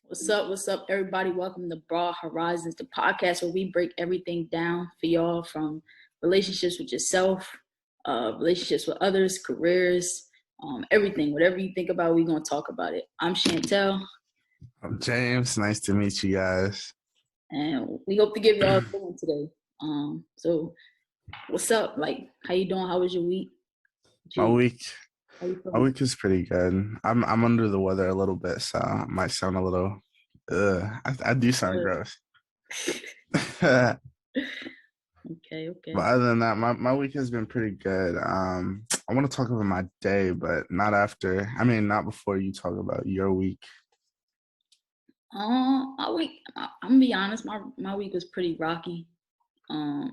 What's up? What's up, everybody? Welcome to Broad Horizons, the podcast where we break everything down for y'all from relationships with yourself, relationships with others, careers, everything. Whatever you think about, we're going to talk about it. I'm Chantel, I'm James. Nice to meet you guys. and we hope to give y'all a good one today. So what's up? Like, how you doing? How was your week? My week, How you my feeling? week is pretty good. I'm under the weather a little bit, so I might sound a little. I do sound gross. But Okay. other than that, my week has been pretty good. I want to talk about my day, but not after. I mean, not before you talk about your week. My week. I'm gonna be honest. My week was pretty rocky. Um,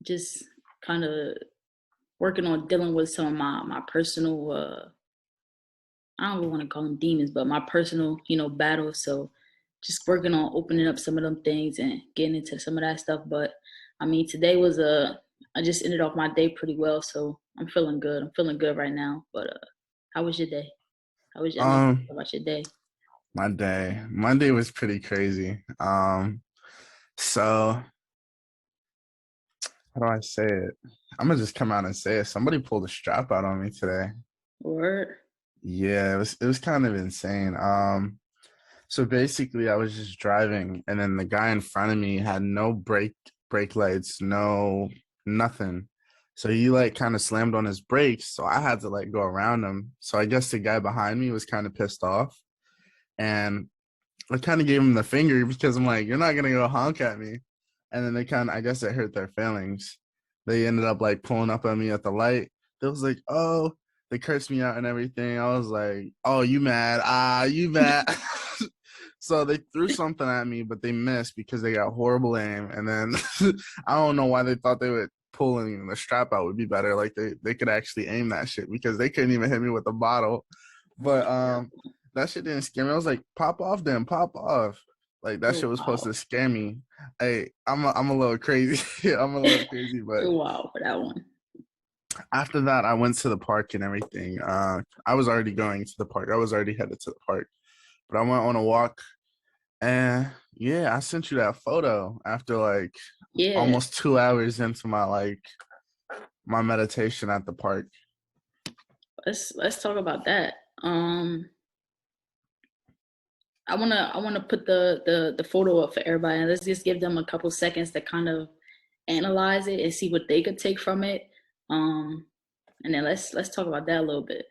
just kind of working on dealing with some of my personal I don't want to call them demons, but my personal, battles. So just working on opening up some of them things and getting into some of that stuff. But I mean, today was I just ended off my day pretty well, so I'm feeling good. I'm feeling good right now. But how was your day? I know Um, about your day. my day was pretty crazy. So how do I say it? I'm gonna just come out and say it. Somebody pulled a strap out on me today. Word. Yeah, it was kind of insane. So basically I was just driving and then the guy in front of me had no brake lights, no nothing. So he like kind of slammed on his brakes, so I had to like go around him. So I guess the guy behind me was kind of pissed off and I kind of gave him the finger because I'm like, you're not gonna go honk at me. And then they kind of, I guess it hurt their feelings. They ended up like pulling up on me at the light. They was like, oh, they cursed me out and everything. I was like, oh, you mad? You mad? So they threw something at me, but they missed because they got horrible aim. And then I don't know why they thought they would pulling the strap out would be better. Like they could actually aim that shit because they couldn't even hit me with a bottle. But that shit didn't scare me. I was like, pop off then, pop off. Like that You're shit was supposed wild. to scare me. Hey, I'm a little crazy. I'm a little crazy, but You're wild for that one. after that I went to the park and everything. I was already going to the park. I was already headed to the park. But I went on a walk and yeah, I sent you that photo after like Yeah. almost 2 hours into my meditation at the park. Let's talk about that. Um, I wanna put the photo up for everybody, and let's just give them a couple seconds to kind of analyze it and see what they could take from it. Um, and then let's talk about that a little bit.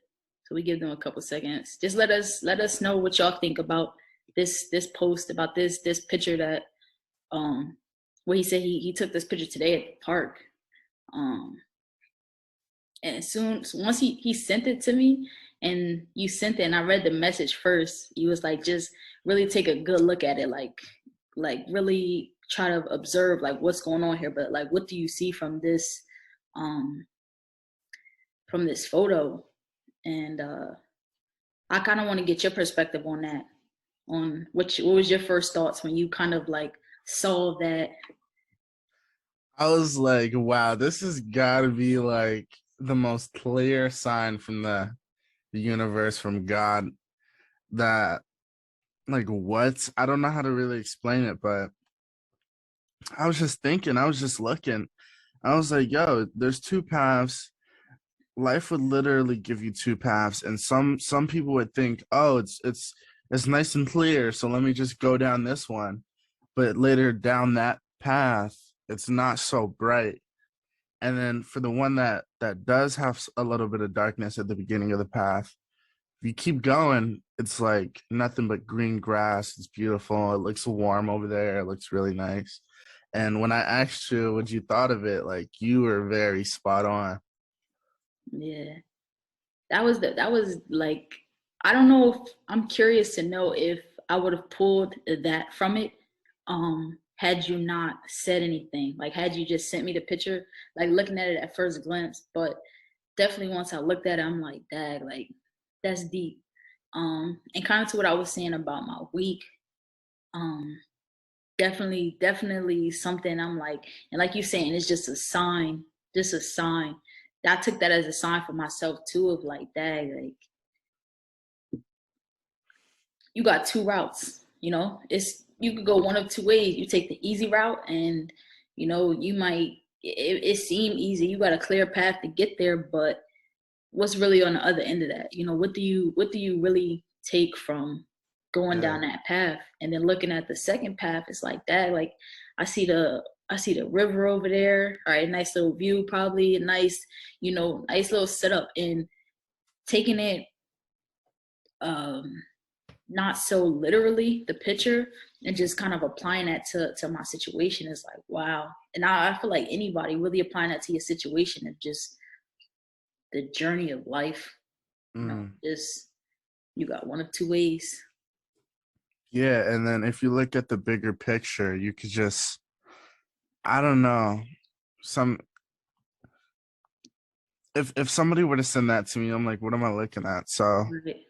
So we give them a couple seconds. Just let us know what y'all think about this post, about this picture that where he said he took this picture today at the park. Um, and so once he sent it to me and you sent it and I read the message first, he was like, just really take a good look at it, like really try to observe like what's going on here, but like what do you see um from this photo? And I kind of want to get your perspective on that, on what was your first thoughts when you kind of like saw that. I was like, wow, this has got to be like the most clear sign from the universe, from God, that like what? I don't know how to really explain it, but I was just thinking, I was just looking. I was like, yo, there's two paths. Life would literally give you two paths, and some people would think, oh, it's nice and clear, so let me just go down this one. But later down that path, it's not so bright. And then for the one that does have a little bit of darkness at the beginning of the path, if you keep going, it's like nothing but green grass. It's beautiful. It looks warm over there. It looks really nice. And when I asked you what you thought of it, like you were very spot on. Yeah, that was like, I don't know, if I'm curious to know if I would have pulled that from it, had you not said anything, like had you just sent me the picture, like looking at it at first glance. But definitely once I looked at it, I'm like, dag, like that's deep. And kind of to what I was saying about my week, um definitely something I'm like, and like you saying, it's just a sign, just a sign. I took that as a sign for myself too, of like, dang, like you got two routes. You could go one of two ways. You take the easy route, and you might it seem easy. You got a clear path to get there, but what's really on the other end of that? What do you really take from going Yeah. down that path? And then looking at the second path, it's like that. Like I see the river over there. All right, nice little view, probably a nice little setup, and taking it um not so literally, the picture, and just kind of applying that to my situation is like, wow. And I feel like anybody really applying that to your situation of just the journey of life, Mm. just you got one of two ways. Yeah, and then if you look at the bigger picture, you could just, I don't know, some if somebody were to send that to me, I'm like, what am I looking at? So Right.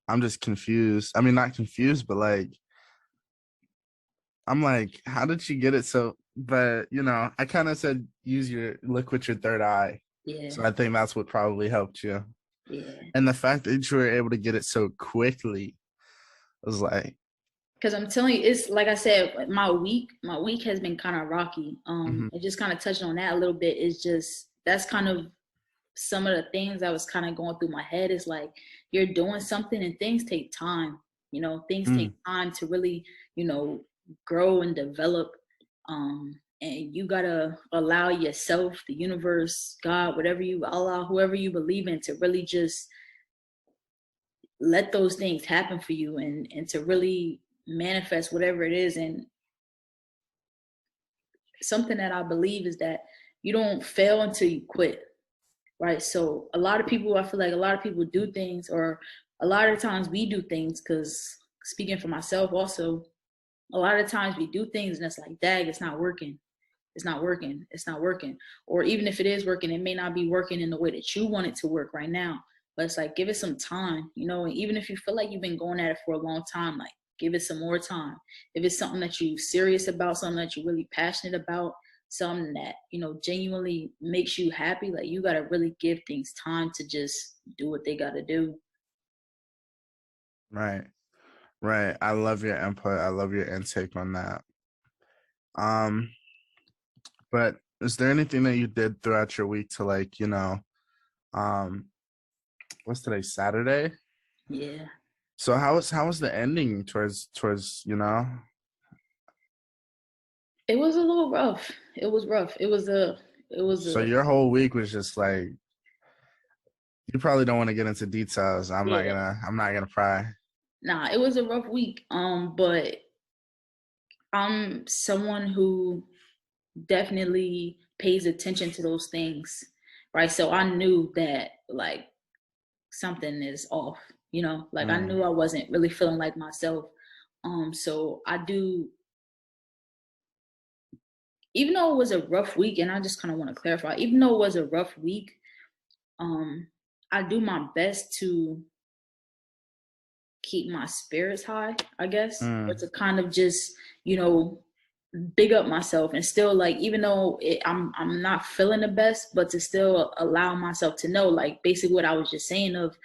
I'm just confused. I mean, not confused, but like I'm like, how did she get it so? But I kind of said look with your third eye. Yeah. So I think that's what probably helped you. Yeah. And the fact that you were able to get it so quickly was like, Because I'm telling you, it's like I said, my week has been kind of rocky. mhm, And just kind of touching on that a little bit is just that's kind of some of the things that was kind of going through my head is like you're doing something and things take time. Things take mm, time to really, grow and develop. And you gotta allow yourself, the universe, God, whatever you allow, whoever you believe in, to really just let those things happen for you, and to really manifest whatever it is. And something that I believe is that you don't fail until you quit, right? So I feel like a lot of people do things, or a lot of times we do things, because speaking for myself also, a lot of times we do things and it's like, dag, it's not working. It's not working. It's not working. Or even if it is working, it may not be working in the way that you want it to work right now. But it's like, give it some time, and even if you feel like you've been going at it for a long time, like give it some more time. If it's something that you're serious about, something that you're really passionate about, something that, genuinely makes you happy, like you got to really give things time to just do what they got to do. right, right. I love your input. I love your intake on that. Um, but is there anything that you did throughout your week to like, um, what's today, Saturday? Yeah. So how was the ending towards. It was a little rough. It was rough. So your whole week was just like you probably don't want to get into details. Yeah. I'm not gonna pry. Nah, it was a rough week. But I'm someone who definitely pays attention to those things, right? So I knew that like something is off, like I Mm, knew I wasn't really feeling like myself. So I do, even though it was a rough week, and I just kind of want to clarify, even though it was a rough week, um, I do my best to keep my spirits high, I guess, or mm, to kind of just, you know, big up myself, and still, like, even though I'm not feeling the best, but to still allow myself to know, like, basically what I was just saying of,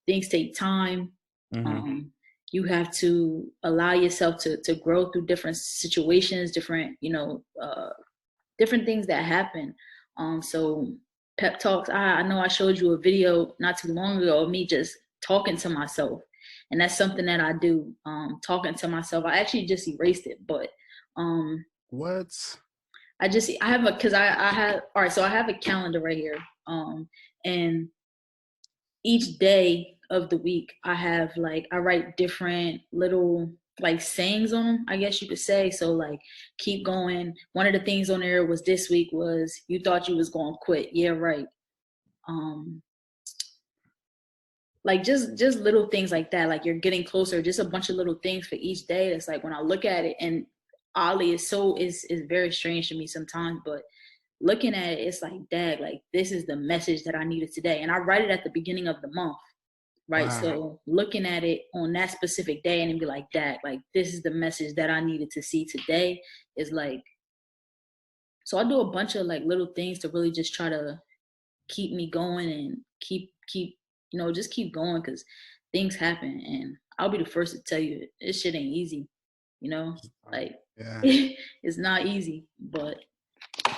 things take time. mm-hmm. um you have to allow yourself to grow through different situations, different, different things that happen. So pep talks, I know I showed you a video not too long ago of me just talking to myself, and that's something that I do. Talking to myself, I actually just erased it, but um What? I have a, because I have, all right, so I have a calendar right here. And each day of the week I have, like, I write different little, like, sayings on them, I guess you could say. So, like, keep going. One of the things on there was, this week was, you thought you was gonna quit, yeah, right. um like, just little things like that, like you're getting closer, just a bunch of little things for each day. It's like, when I look at it, and Ollie is very strange to me sometimes, but looking at it, it's like, dad, like, this is the message that I needed today. And I write it at the beginning of the month, right? Wow. So looking at it on that specific day and be like, dad, like, this is the message that I needed to see today, is like, so I do a bunch of, like, little things to really just try to keep me going, and keep just keep going, because things happen, and I'll be the first to tell you this shit ain't easy. You know, like Yeah. it's not easy, but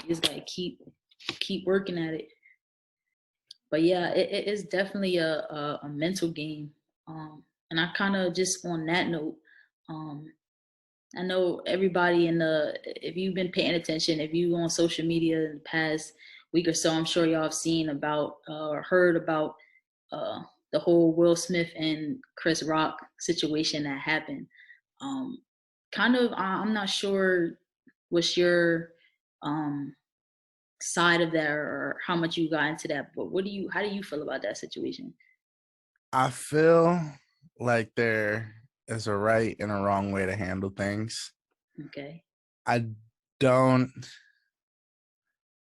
you just gotta keep working at it. But yeah, it is definitely a mental game. And I kind of just on that note, um, I know everybody if you've been paying attention, if you on social media in the past week or so, I'm sure y'all have seen about or heard about uh, the whole Will Smith and Chris Rock situation that happened. Um, kind of, I'm not sure what's your um, side of that or how much you got into that, but how do you feel about that situation? I feel like there is a right and a wrong way to handle things. Okay. I don't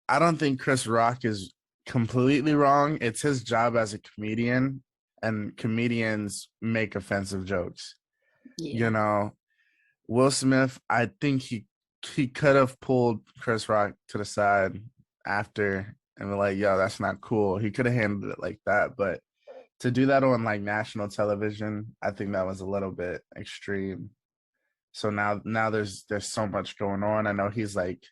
I don't think Chris Rock is completely wrong. It's his job as a comedian, and comedians make offensive jokes. Yeah. You know, Will Smith, I think he could have pulled Chris Rock to the side after and be like, yo, that's not cool. He could have handled it like that, but to do that on like national television, I think that was a little bit extreme. So now there's so much going on. I know he's like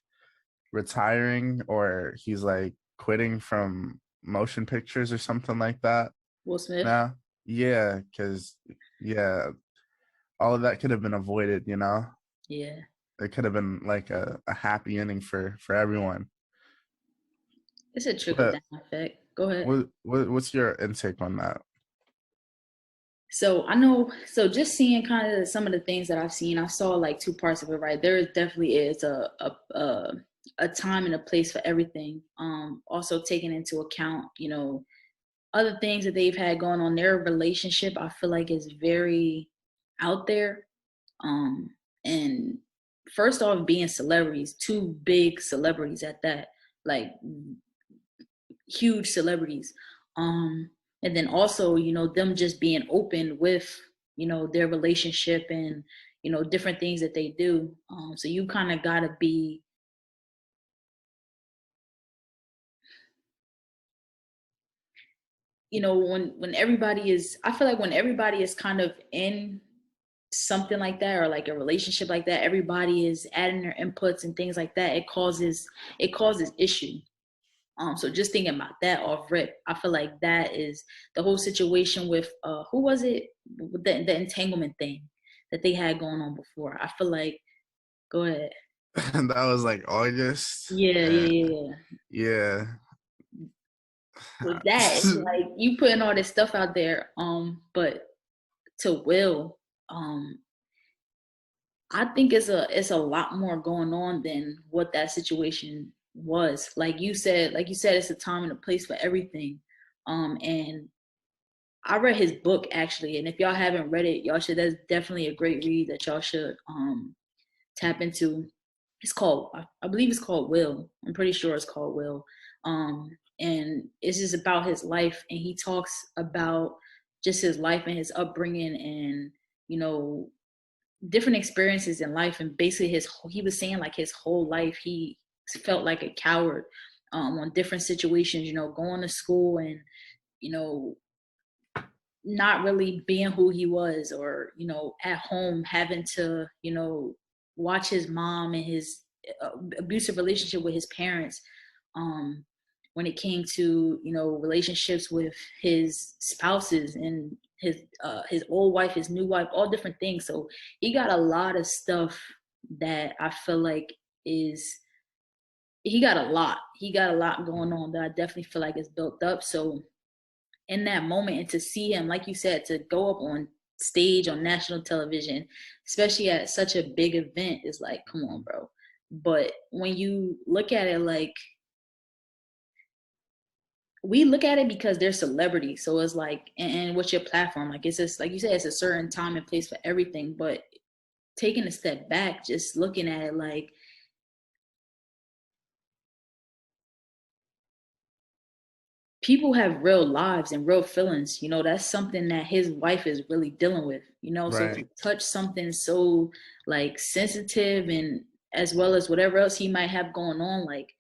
retiring or he's like quitting from motion pictures or something like that Will Smith. now. Yeah, because yeah, all of that could have been avoided, you know? Yeah. It could have been like a happy ending for everyone. It's a trickle But down effect. Go ahead. what's your intake on that? So I know, so just seeing kind of some of the things that I've seen, I saw like two parts of it, right? There definitely is a time and a place for everything. Also taking into account, other things that they've had going on. Their relationship, I feel like is very out there. Um, and first off, being celebrities, two big celebrities at that, like huge celebrities. Um, and then also, them just being open with, their relationship and, different things that they do. So you kind of gotta be, when everybody is, I feel like when everybody is kind of in something like that or like a relationship like that, everybody is adding their inputs and things like that. It causes issue. So just thinking about that off rip, I feel like that is the whole situation with who was it? The entanglement thing that they had going on before. I feel like, go ahead. And that was like August. Yeah, yeah, And yeah, yeah. yeah. With that, it's like you putting all this stuff out there. But to Will, um, I think it's a lot more going on than what that situation was. Like you said, it's a time and a place for everything. And I read his book actually, and if y'all haven't read it, y'all should. That's definitely a great read that y'all should tap into. It's called, I believe it's called Will. I'm pretty sure it's called Will. And it's just about his life, and he talks about just his life and his upbringing, and you know different experiences in life, and basically he was saying like his whole life he felt like a coward on different situations. Going to school and you know not really being who he was, or at home having to watch his mom and his abusive relationship with his parents, um when it came to relationships with his spouses and his old wife, his new wife, all different things. So he got a lot of stuff that I feel like is he got a lot going on that I definitely feel like is built up. So in that moment, and to see him, like you said, to go up on stage on national television, especially at such a big event, is like, come on, bro. But when you look at it, like, we look at it because they're celebrities, so it's like, and what's your platform? Like, it's just like you said, it's a certain time and place for everything. But taking a step back, just looking at it, like, people have real lives and real feelings. That's something that his wife is really dealing with. So to Right. touch something so like sensitive, and as well as whatever else he might have going on, like,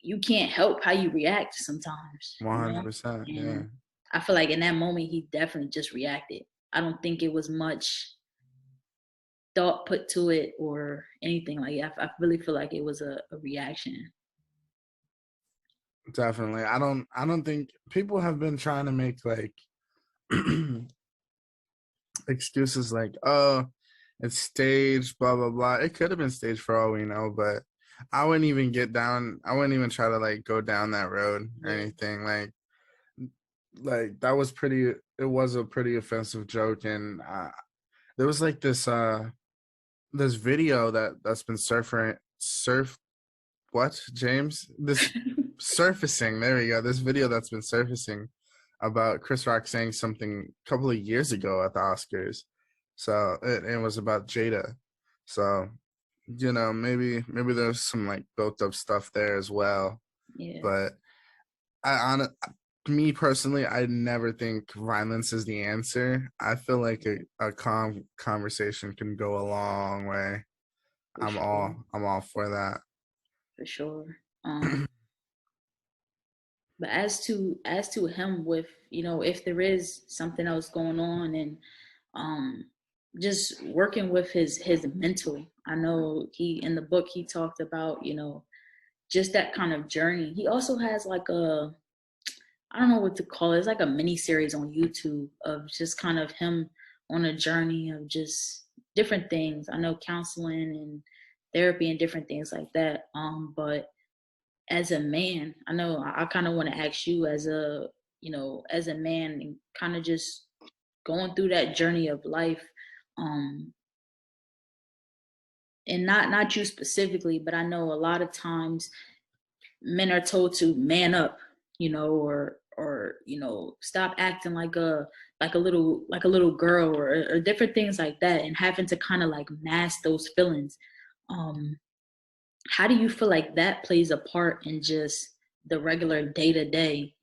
you can't help how you react sometimes. 100%. And Yeah. I feel like in that moment he definitely just reacted. I don't think it was much thought put to it or anything like that. I really feel like it was a reaction. Definitely. I don't think people have been trying to make like excuses like, oh, it's staged, blah blah blah. It could have been staged for all we know, but I wouldn't even try to like go down that road or Yeah. anything. Like that was pretty it was a pretty offensive joke. And there was like this video that's been surf what, James? This surfacing, there we go. This video that's been surfacing about Chris Rock saying something a couple of years ago at the Oscars. So it was about Jada. So, maybe there's some like built up stuff there as well. Yeah. But I on me personally, I never think violence is the answer. I feel like a calm conversation can go a long way. For sure. I'm all for that. For sure. But as to him with, if there is something else going on and um just working with his mental. I know he in the book he talked about, just that kind of journey. He also has like I don't know what to call it. It's like a mini series on YouTube of just kind of him on a journey of just different things. I know counseling and therapy and different things like that. But as a man, I know I kind of want to ask you as a man and kind of just going through that journey of life, um, and not you specifically, but I know a lot of times men are told to man up, or stop acting like a little girl or different things like that, and having to kind of like mask those feelings. Um, how do you feel like that plays a part in just the regular day to day?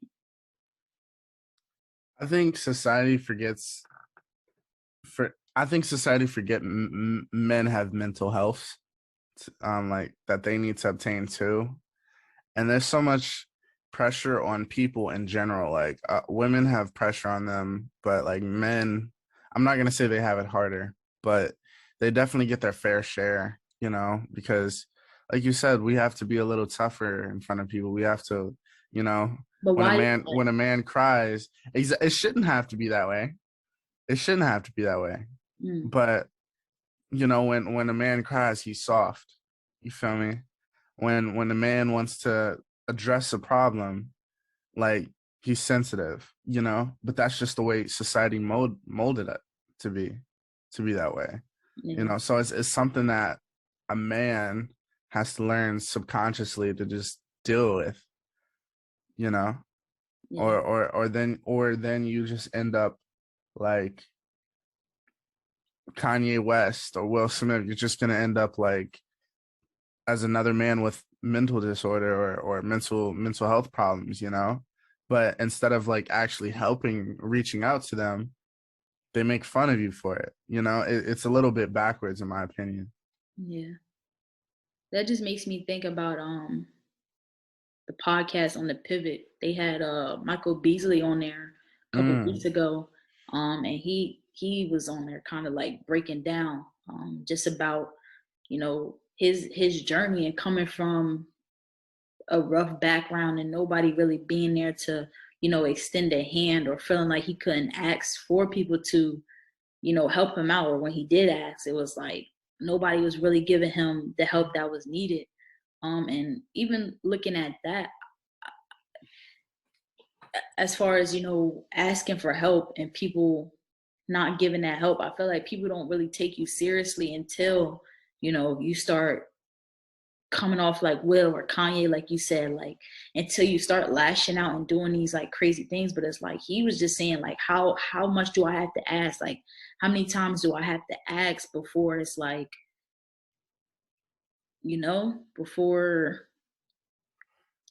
I think society forgets I think society forget men have mental health, like that they need to obtain too. And there's so much pressure on people in general. Like women have pressure on them, but like men, I'm not gonna say they have it harder, but they definitely get their fair share. Because like you said, we have to be a little tougher in front of people. We have to, you know, But when a why is man that? when a man cries, it shouldn't have to be that way. It shouldn't have to be that way. Mm, But when a man cries, he's soft. You feel me? When a man wants to address a problem, like he's sensitive, but that's just the way society molded it to be to be that way. yeah, So it's something that a man has to learn subconsciously to just deal with, you know, yeah, or then you just end up like Kanye West or Will Smith. You're just gonna end up like as another man with mental disorder or mental health problems. But instead of like actually helping, reaching out to them, they make fun of you for it. It's a little bit backwards in my opinion. yeah. That just makes me think about the podcast on the pivot. They had Michael Beasley on there a couple Mm. weeks ago, and he was on there kind of like breaking down just about his journey and coming from a rough background and nobody really being there to extend a hand or feeling like he couldn't ask for people to help him out, or when he did ask, it was like nobody was really giving him the help that was needed. And even looking at that, as far as asking for help and people not giving that help, I feel like people don't really take you seriously until you start coming off like Will or Kanye, like you said, like until you start lashing out and doing these like crazy things. But it's like he was just saying, like, how much do I have to ask? Like, how many times do I have to ask before it's like, before,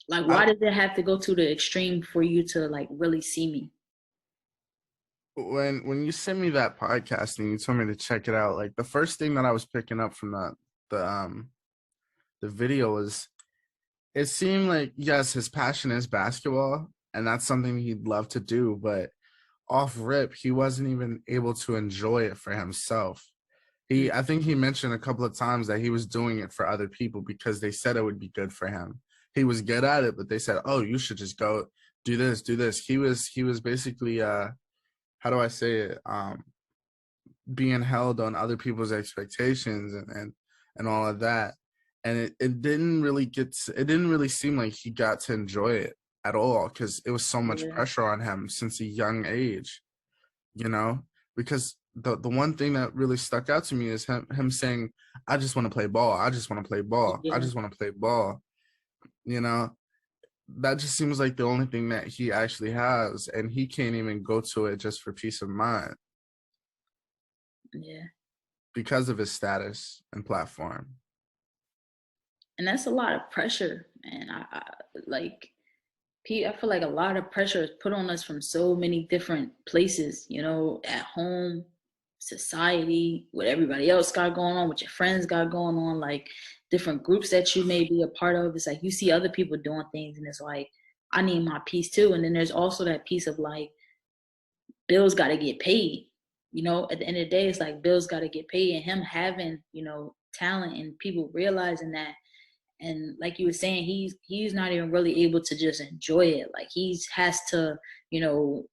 like, I, why does it have to go to the extreme for you to like really see me? when you sent me that podcast and you told me to check it out, like the first thing that I was picking up from the video was, it seemed like, yes, his passion is basketball, and that's something he'd love to do, but off rip, he wasn't even able to enjoy it for himself. I think he mentioned a couple of times that he was doing it for other people because they said it would be good for him. He was good at it, but they said, "Oh, you should just go do this, do this." He was basically how do I say it? Being held on other people's expectations and all of that. And it didn't really it didn't really seem like he got to enjoy it at all because it was so much Yeah. pressure on him since a young age, you know? Because the one thing that really stuck out to me is him saying, "I just want to play ball. I just want to play ball. I Yeah. just want to play ball." You know, that just seems like the only thing that he actually has, and he can't even go to it just for peace of mind Yeah. because of his status and platform. And that's a lot of pressure, man. I like I feel like a lot of pressure is put on us from so many different places, you know, at home, society, what everybody else got going on, what your friends got going on, like different groups that you may be a part of. It's like you see other people doing things and it's like, I need my piece too. And then there's also that piece of like, bills got to get paid. You know, at the end of the day, it's like bills got to get paid, and him having, you know, talent and people realizing that. And like you were saying, he's not even really able to just enjoy it. Like he's has to, you know,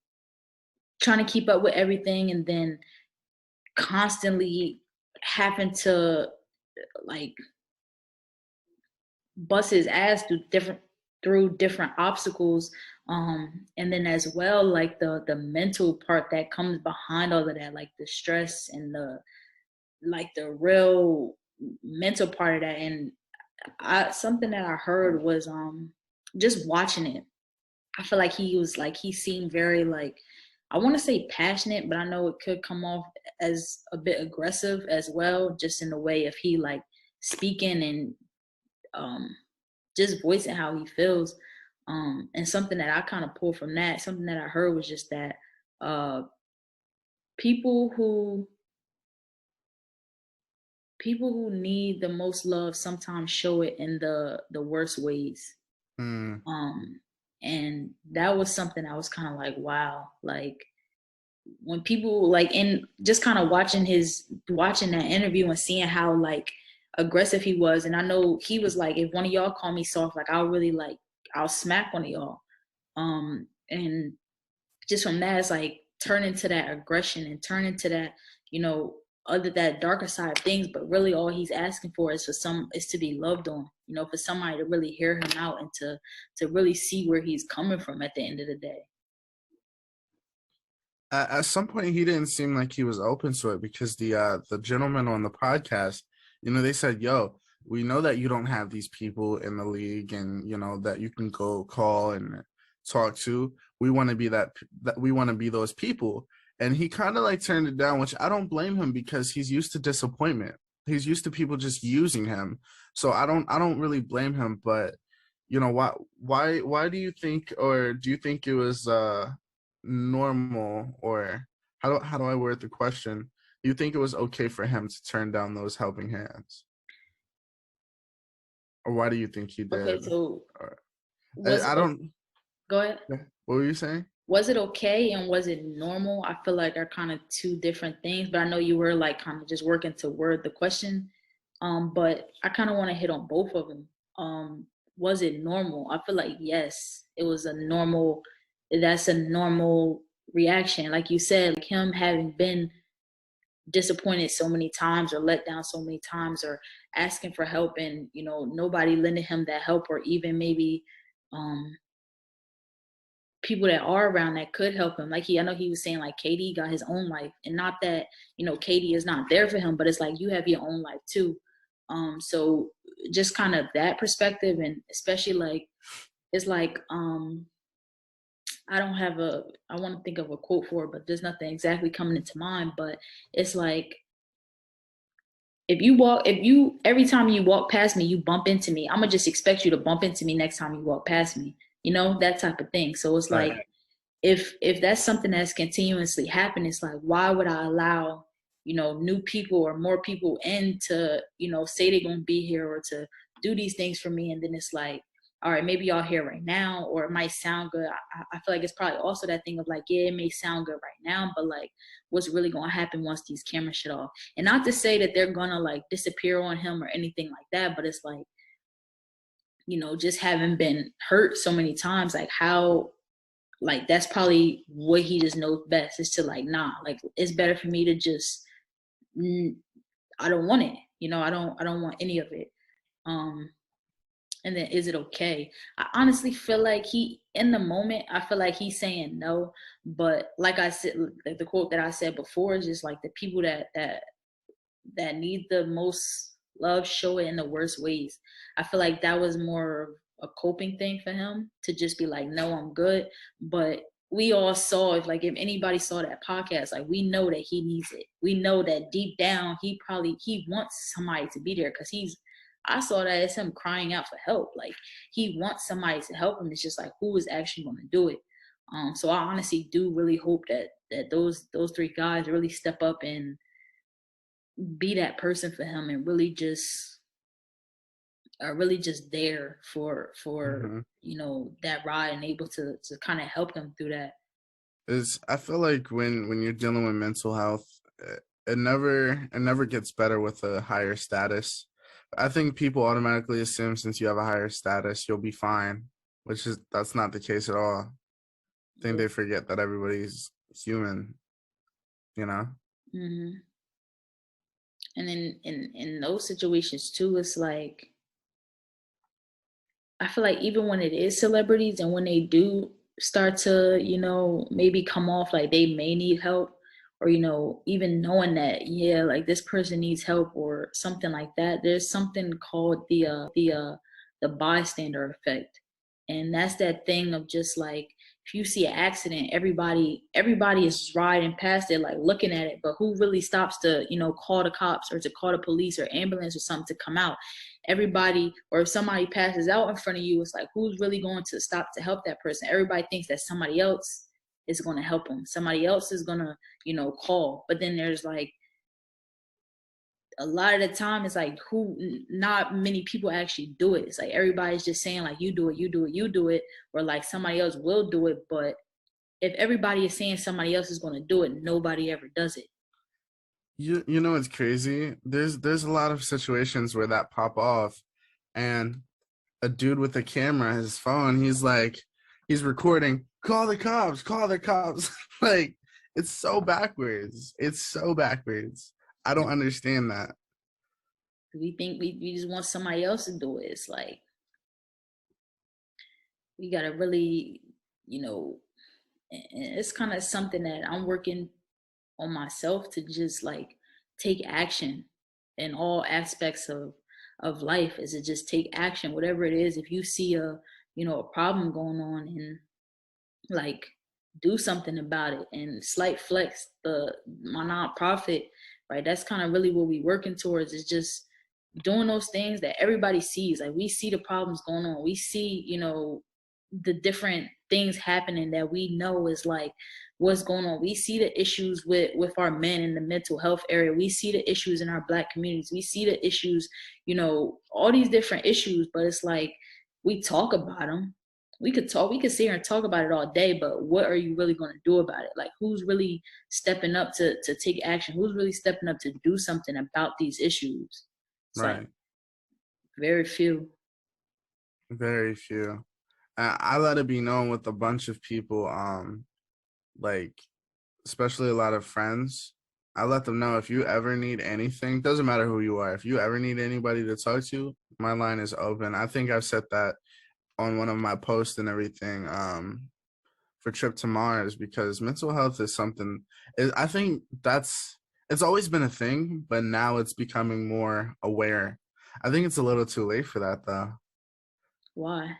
trying to keep up with everything, and then constantly having to like bust his ass through different obstacles. And then as well, like the mental part that comes behind all of that, like the stress and the real mental part of that. And something that I heard was just watching it, I feel like he seemed very like, I want to say passionate, but I know it could come off as a bit aggressive as well, just in the way of he like speaking and um just voicing how he feels. And something that I kind of pulled from that, something that I heard was just that uh people who people who need the most love sometimes show it in the worst ways. Mm, Um, and that was something I was kind of like, wow, like when people like in just kind of watching that interview and seeing how like aggressive he was. And I know he was like, if one of y'all call me soft, like I'll smack one of y'all. And just from that, it's like turn into that aggression and turn into that, you know, other that darker side of things. But really all he's asking for is to be loved on, you know, for somebody to really hear him out and to really see where he's coming from at the end of the day. at some point he didn't seem like he was open to it because the gentleman on the podcast, they said, "Yo, we know that you don't have these people in the league, and that you can go call and talk to. We want to be that we want to be those people." And he kind of like turned it down, which I don't blame him because he's used to disappointment. He's used to people just using him. So I don't really blame him, but why do you think, or do you think it was normal, or how do I word the question? Do you think it was okay for him to turn down those helping hands, or why do you think he Okay, did? so Or, was I it don't. go ahead. What were you saying? Was it okay and was it normal? I feel like are kind of two different things, but I know you were like kind of just working to word the question. But I kind of want to hit on both of them. Was it normal? I feel like yes, it was a normal. That's a normal reaction, like you said, like him having been disappointed so many times or let down so many times or asking for help and nobody lending him that help, or even maybe um people that are around that could help him. Like I know he was saying like KD got his own life, and not that KD is not there for him, but it's like you have your own life too. So just kind of that perspective, and especially like it's like I want to think of a quote for it, but there's nothing exactly coming into mind. But it's like if you every time you walk past me, you bump into me, I'm gonna just expect you to bump into me next time you walk past me. That type of thing. So it's like Right. if that's something that's continuously happening, it's like why would I allow new people or more people in to say they're gonna be here or to do these things for me, and then it's like all right, maybe y'all here right now, or it might sound good. I feel like it's probably also that thing of like, yeah, it may sound good right now, but like, what's really gonna happen once these cameras shut off? And not to say that they're gonna like disappear on him or anything like that, but it's like, just having been hurt so many times, like how, like that's probably what he just knows best is to like, nah, like it's better for me to just, I don't want it. I don't want any of it. Um, and then is it okay? I honestly feel like in the moment, I feel like he's saying no, but like I said, like the quote that I said before is just like the people that need the most love show it in the worst ways. I feel like that was more of a coping thing for him to just be like, no, I'm good. But we all saw, if anybody saw that podcast, like we know that he needs it. We know that deep down he wants somebody to be there, because I saw that as him crying out for help. Like he wants somebody to help him. It's just like, who is actually going to do it? So I honestly do really hope that those three guys really step up and be that person for him, and really just are really just there for Hmm. that ride, and able to kind of help him through that. Is I feel like when you're dealing with mental health, it never gets better with a higher status. I think people automatically assume since you have a higher status, you'll be fine, which is that's not the case at all. I think Yeah. they forget that everybody's human, you know? Hmm. And then in those situations too, it's like I feel like even when it is celebrities and when they do start to, maybe come off like they may need help, or, even knowing that, yeah, like this person needs help or something like that, there's something called the bystander effect. And that's that thing of just like, if you see an accident, everybody is riding past it, like looking at it, but who really stops to, call the cops or to call the police or ambulance or something to come out? Everybody, or if somebody passes out in front of you, it's like, who's really going to stop to help that person? Everybody thinks that somebody else is going to help them, somebody else is going to call. But then there's like, a lot of the time it's like, who not many people actually do it. It's like everybody's just saying like, you do it, you do it, you do it, or like somebody else will do it. But if everybody is saying somebody else is going to do it, nobody ever does it. You know it's crazy. There's a lot of situations where that pop off, and a dude with a camera, his phone, he's recording, call the cops, call the cops. Like it's so backwards. It's so backwards. I don't understand that. We think we just want somebody else to do it. It's like, we got to really, you know and it's kind of something that I'm working on myself, to just like take action in all aspects of life. Is to just take action, whatever it is. If you see a problem going on, and like do something about it. And Slight Flex, my nonprofit, right, that's kind of really what we working towards, is just doing those things that everybody sees. Like we see the problems going on, we see the different things happening that we know is like what's going on. We see the issues with our men in the mental health area, we see the issues in our Black communities, we see the issues, all these different issues. But it's like, we talk about them. We could sit here and talk about it all day, but what are you really going to do about it? Like, who's really stepping up to take action? Who's really stepping up to do something about these issues? It's like Right. very few. Very few. I let it be known with a bunch of people, like especially a lot of friends. I let them know if you ever need anything, doesn't matter who you are, if you ever need anybody to talk to, my line is open. I think I've said that on one of my posts and everything, for Trip to Mars, because mental health is something, I think it's always been a thing, but now it's becoming more aware. I think it's a little too late for that though, Why?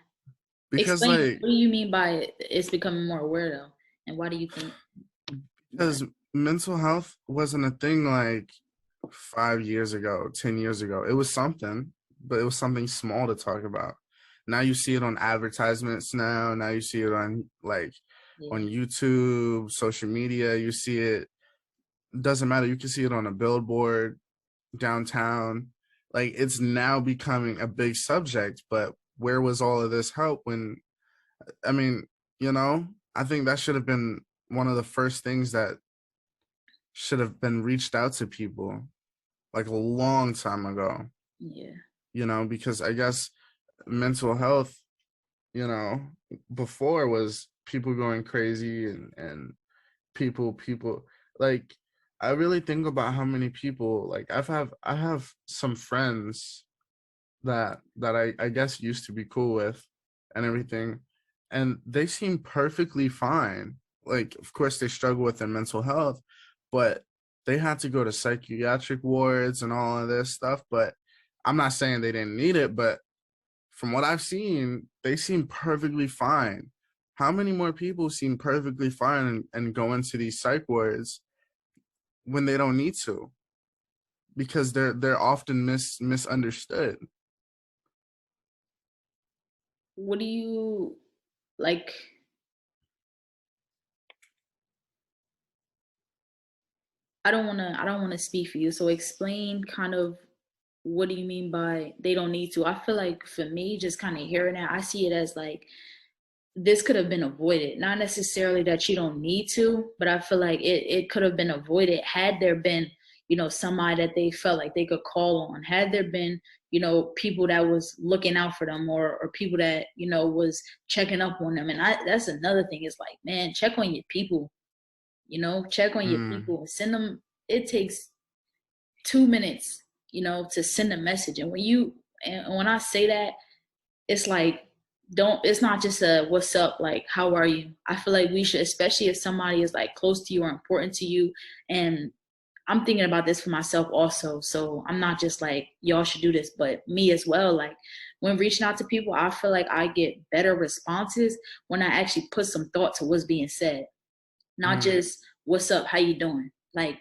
because Explain. like What do you mean by it's becoming more aware though? And why do you think that? because mental health wasn't a thing like 5 years ago, 10 years ago. It was something, but it was something small to talk about. Now you see it on advertisements now. Now you see it on Yeah. on YouTube, social media. You see it. Doesn't matter. You can see it on a billboard downtown. Like it's now becoming a big subject, but where was all of this help when, I mean, you know, I think that should have been one of the first things that should have been reached out to people like a long time ago, Yeah. you know, because I guess mental health, you know, before was people going crazy and people like, I really think about how many people, like I have some friends that I guess used to be cool with and everything, and they seem perfectly fine. Like, of course they struggle with their mental health, but they had to go to psychiatric wards and all of this stuff. But I'm not saying they didn't need it, but from what I've seen, they seem perfectly fine. How many more people seem perfectly fine and go into these psych wards when they don't need to, because they're often misunderstood. What do you like? I don't wanna speak for you. So explain kind of what do you mean by they don't need to? I feel like for me, just kind of hearing that, I see it as like this could have been avoided. Not necessarily that you don't need to, but I feel like it could have been avoided had there been, somebody that they felt like they could call on. Had there been, people that was looking out for them, or people that, was checking up on them. And that's another thing is like, man, check on your people, check on your Mm, people. Send them, it takes 2 minutes, to send a message. And when I say that, it's like, don't, it's not just a what's up, like how are you. I feel like we should, especially if somebody is like close to you or important to you. And I'm thinking about this for myself also, so I'm not just like y'all should do this, but me as well. Like when reaching out to people, I feel like I get better responses when I actually put some thought to what's being said, not mm. just what's up, how you doing. Like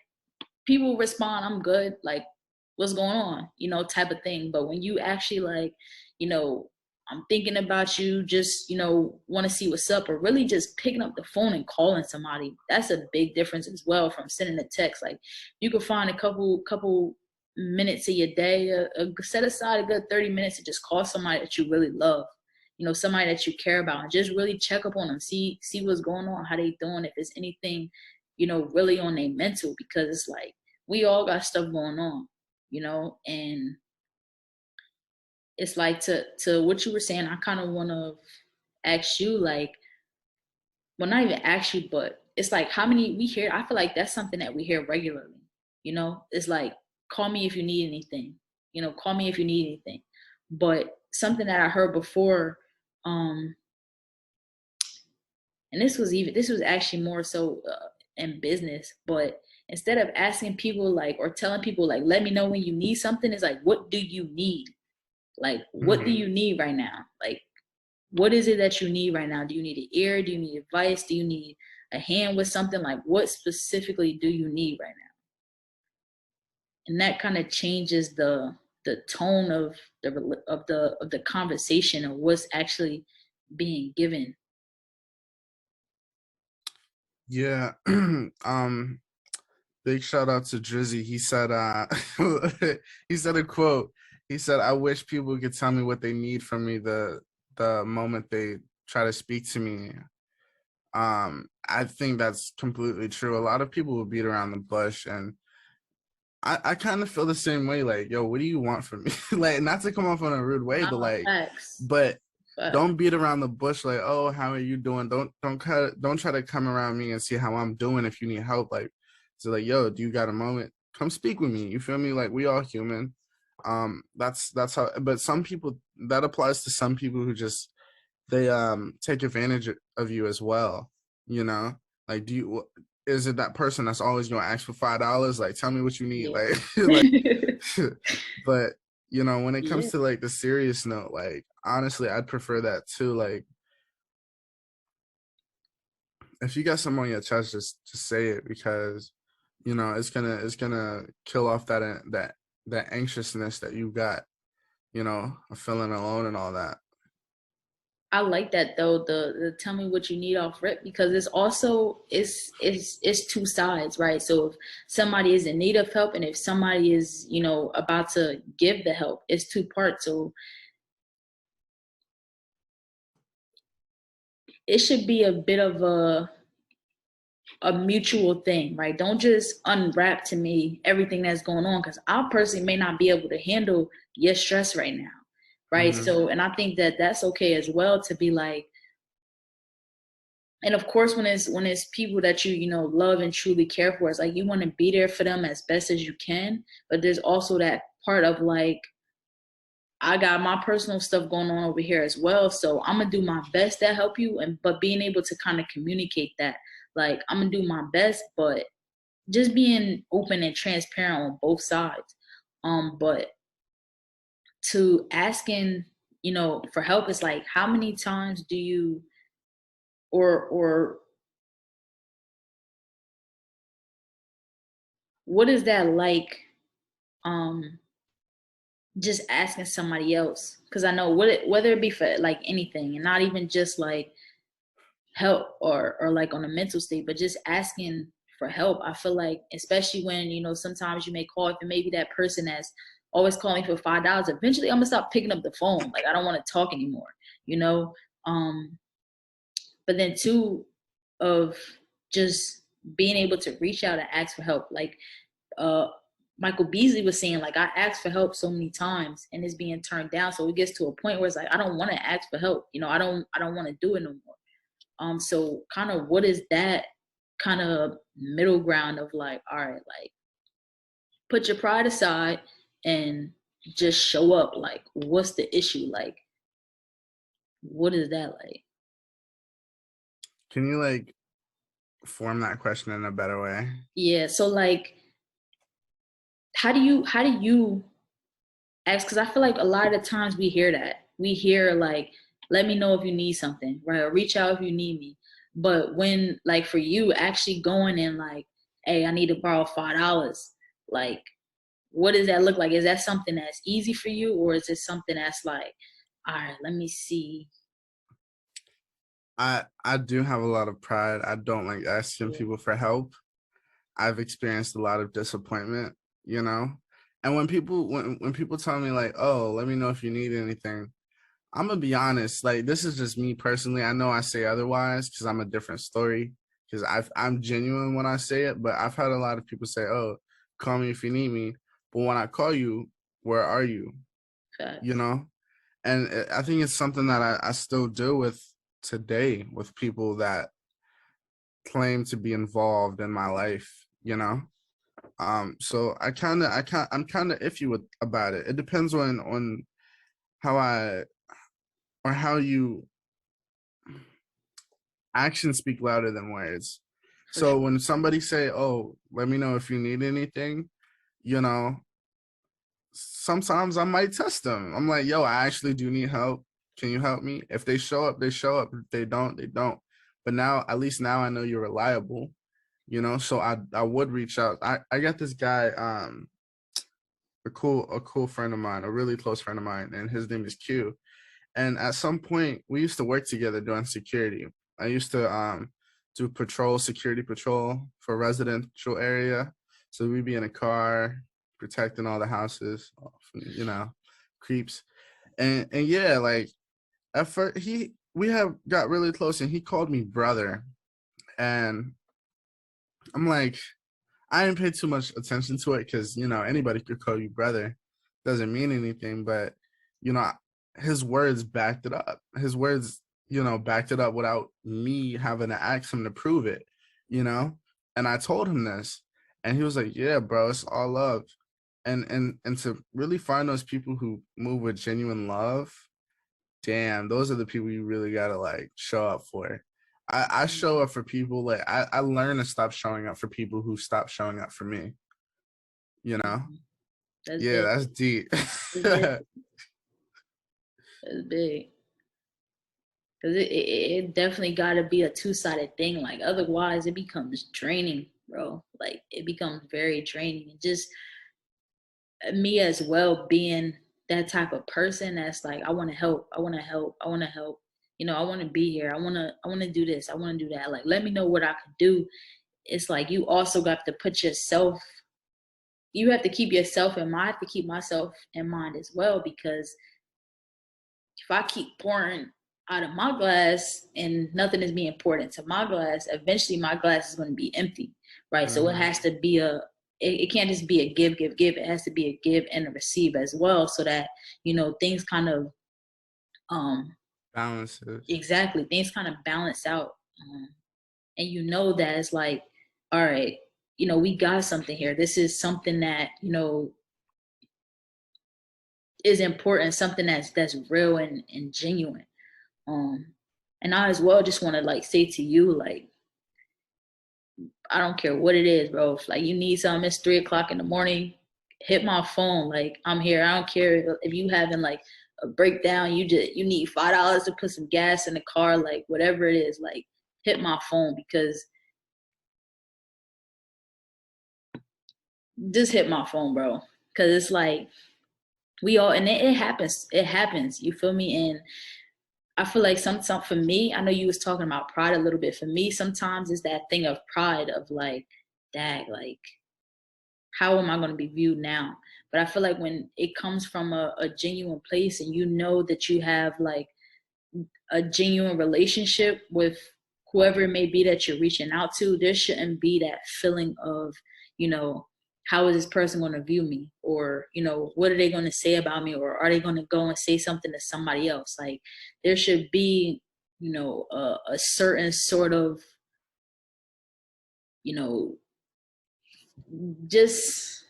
people respond, I'm good, like what's going on, type of thing. But when you actually like, you know I'm thinking about you, just want to see what's up, or really just picking up the phone and calling somebody, that's a big difference as well from sending a text. Like you could find a couple minutes of your day, set aside a good 30 minutes to just call somebody that you really love, somebody that you care about, and just really check up on them, see what's going on, how they doing, if there's anything, really on their mental. Because it's like we all got stuff going on, and it's like, to what you were saying, I kind of want to ask you, like, well, not even ask you, but it's like how many we hear. I feel like that's something that we hear regularly. It's like, call me if you need anything. Call me if you need anything. But something that I heard before, um, and this was actually more so in business, but instead of asking people like, or telling people like, let me know when you need something, it's like, what do you need? Like, what do Mm. you need right now? Like, what is it that you need right now? Do you need an ear? Do you need advice? Do you need a hand with something? Like, what specifically do you need right now? And that kind of changes the tone of the conversation, of what's actually being given. Yeah. Big shout out to Drizzy. He said he said a quote. He said, I wish people could tell me what they need from me the moment they try to speak to me. I think that's completely true. A lot of people will beat around the bush, and I kind of feel the same way. Like, yo, what do you want from me? Like, not to come off in a rude way, but Nah, like, facts. but Facts. don't beat around the bush. Like, oh, how are you doing? Don't try to come around me and see how I'm doing if you need help. Like, so like, yo, do you got a moment? Come speak with me. You feel me? Like, we all human. That's how. But some people, that applies to some people who just, they take advantage of you as well. You know, like, do you, is it that person that's always gonna ask for $5? Like, tell me what you need. Yeah. Like, like, but you know, when it Yeah. comes to like the serious note, like, honestly, I'd prefer that too. Like, if you got something on your chest, just say it, because you know it's gonna kill off that anxiousness that you got. You know, of feeling alone and all that. I like that though, the tell me what you need off rip, because it's also it's two sides, right? So if somebody is in need of help, and if somebody is, about to give the help, it's two parts. So it should be a bit of a mutual thing, right? Don't just unwrap to me everything that's going on, because I personally may not be able to handle your stress right now, right? Mm-hmm. So, and I think that that's okay as well to be like, and of course, when it's people that you know love and truly care for, it's like you want to be there for them as best as you can. But there's also that part of like, I got my personal stuff going on over here as well. So I'm gonna do my best to help you, and but being able to kind of communicate that, like I'm gonna do my best, but just being open and transparent on both sides. But to asking, you know, for help is like, how many times do you, or what is that like? Um, just asking somebody else, because I know whether it be for like anything, and not even just like help or like on a mental state, but just asking for help. I feel like, especially when, you know, sometimes you may call, if it may be that person that's always calling for $5, eventually I'm gonna stop picking up the phone. Like I don't want to talk anymore, you know. um but then two, of just being able to reach out and ask for help, like uh Michael Beasley was saying, like I asked for help so many times and it's being turned down, so it gets to a point where it's like I don't want to ask for help, you know. I don't want to do it no more. So kind of what is that kind of middle ground of like, all right, like put your pride aside and just show up. Like, what's the issue? Like, what is that like? Can you like form that question in a better way? Yeah. So like, how do you ask? Because I feel like a lot of the times we hear that. We hear like, let me know if you need something, right? Or reach out if you need me. But when like for you actually going in like, hey, I need to borrow $5, like what does that look like? Is that something that's easy for you, or is it something that's like, all right, let me see? I do have a lot of pride. I don't like asking Yeah, people for help. I've experienced a lot of disappointment, you know. And when people tell me like, "Oh, let me know if you need anything," I'm gonna be honest. Like, this is just me personally. I know I say otherwise because I'm a different story. Because I'm genuine when I say it, but I've had a lot of people say, "Oh, call me if you need me," but when I call you, where are you? You facts. know. And I think it's something that I still deal with today with people that claim to be involved in my life, you know. So I'm kind of iffy with about it. It depends on how I or how you actions speak louder than words. For So sure. when somebody say, "Oh, let me know if you need anything," you know, sometimes I might test them. I'm like, "Yo, I actually do need help. Can you help me?" If they show up, they show up. If they don't, they don't. But now, at least now I know you're reliable, you know. So I would reach out. I got this guy, a cool friend of mine, a really close friend of mine, and his name is Q. And at some point, we used to work together doing security. I used to do security patrol for residential area. So we'd be in a car protecting all the houses, from, you know, creeps. And yeah, like at first we have got really close, and he called me brother, and I'm like, I didn't pay too much attention to it because, you know, anybody could call you brother. Doesn't mean anything, but, you know, his words backed it up. His words, you know, backed it up without me having to ask him to prove it, you know? And I told him this, and he was like, "Yeah, bro, it's all love." And to really find those people who move with genuine love, damn, those are the people you really gotta like show up for. I show up for people, like I learn to stop showing up for people who stop showing up for me, you know? Mhm. That's Yeah, big. that's deep. That's big. That's big. Because it definitely got to be a two-sided thing. Like otherwise, it becomes draining, bro. Like it becomes very draining. And just me as well being that type of person that's like, I want to help. I want to help. I want to help. You know, I want to be here. I want to do this. I want to do that. Like, let me know what I could do. It's like you also got to put yourself. You have to keep yourself in mind. I have to keep myself in mind as well, because if I keep pouring out of my glass and nothing is being poured into my glass, eventually my glass is going to be empty, right? So it Mm-hmm. has to be it can't just be a give, give, give. It has to be a give and a receive as well, so that, things kind of, um, Balances. exactly, things kind of balance out. And that it's like, all right, we got something here. This is something that, is important, something that's real and genuine. Um, and I as well just want to like say to you, like, I don't care what it is, bro. If like you need something, it's 3 o'clock in the morning, hit my phone. Like, I'm here. I don't care if you having like a breakdown, you need $5 to put some gas in the car, like whatever it is, like hit my phone, because just hit my phone, bro. Cause it's like we all, and it happens. It happens. You feel me? And I feel like some for me, I know you was talking about pride a little bit. For me, sometimes it's that thing of pride of like, dag, like, how am I going to be viewed now? But I feel like when it comes from a genuine place, and that you have like a genuine relationship with whoever it may be that you're reaching out to, there shouldn't be that feeling of, you know, how is this person going to view me? Or, what are they going to say about me? Or are they going to go and say something to somebody else? Like, there should be, a certain sort of, you know, just,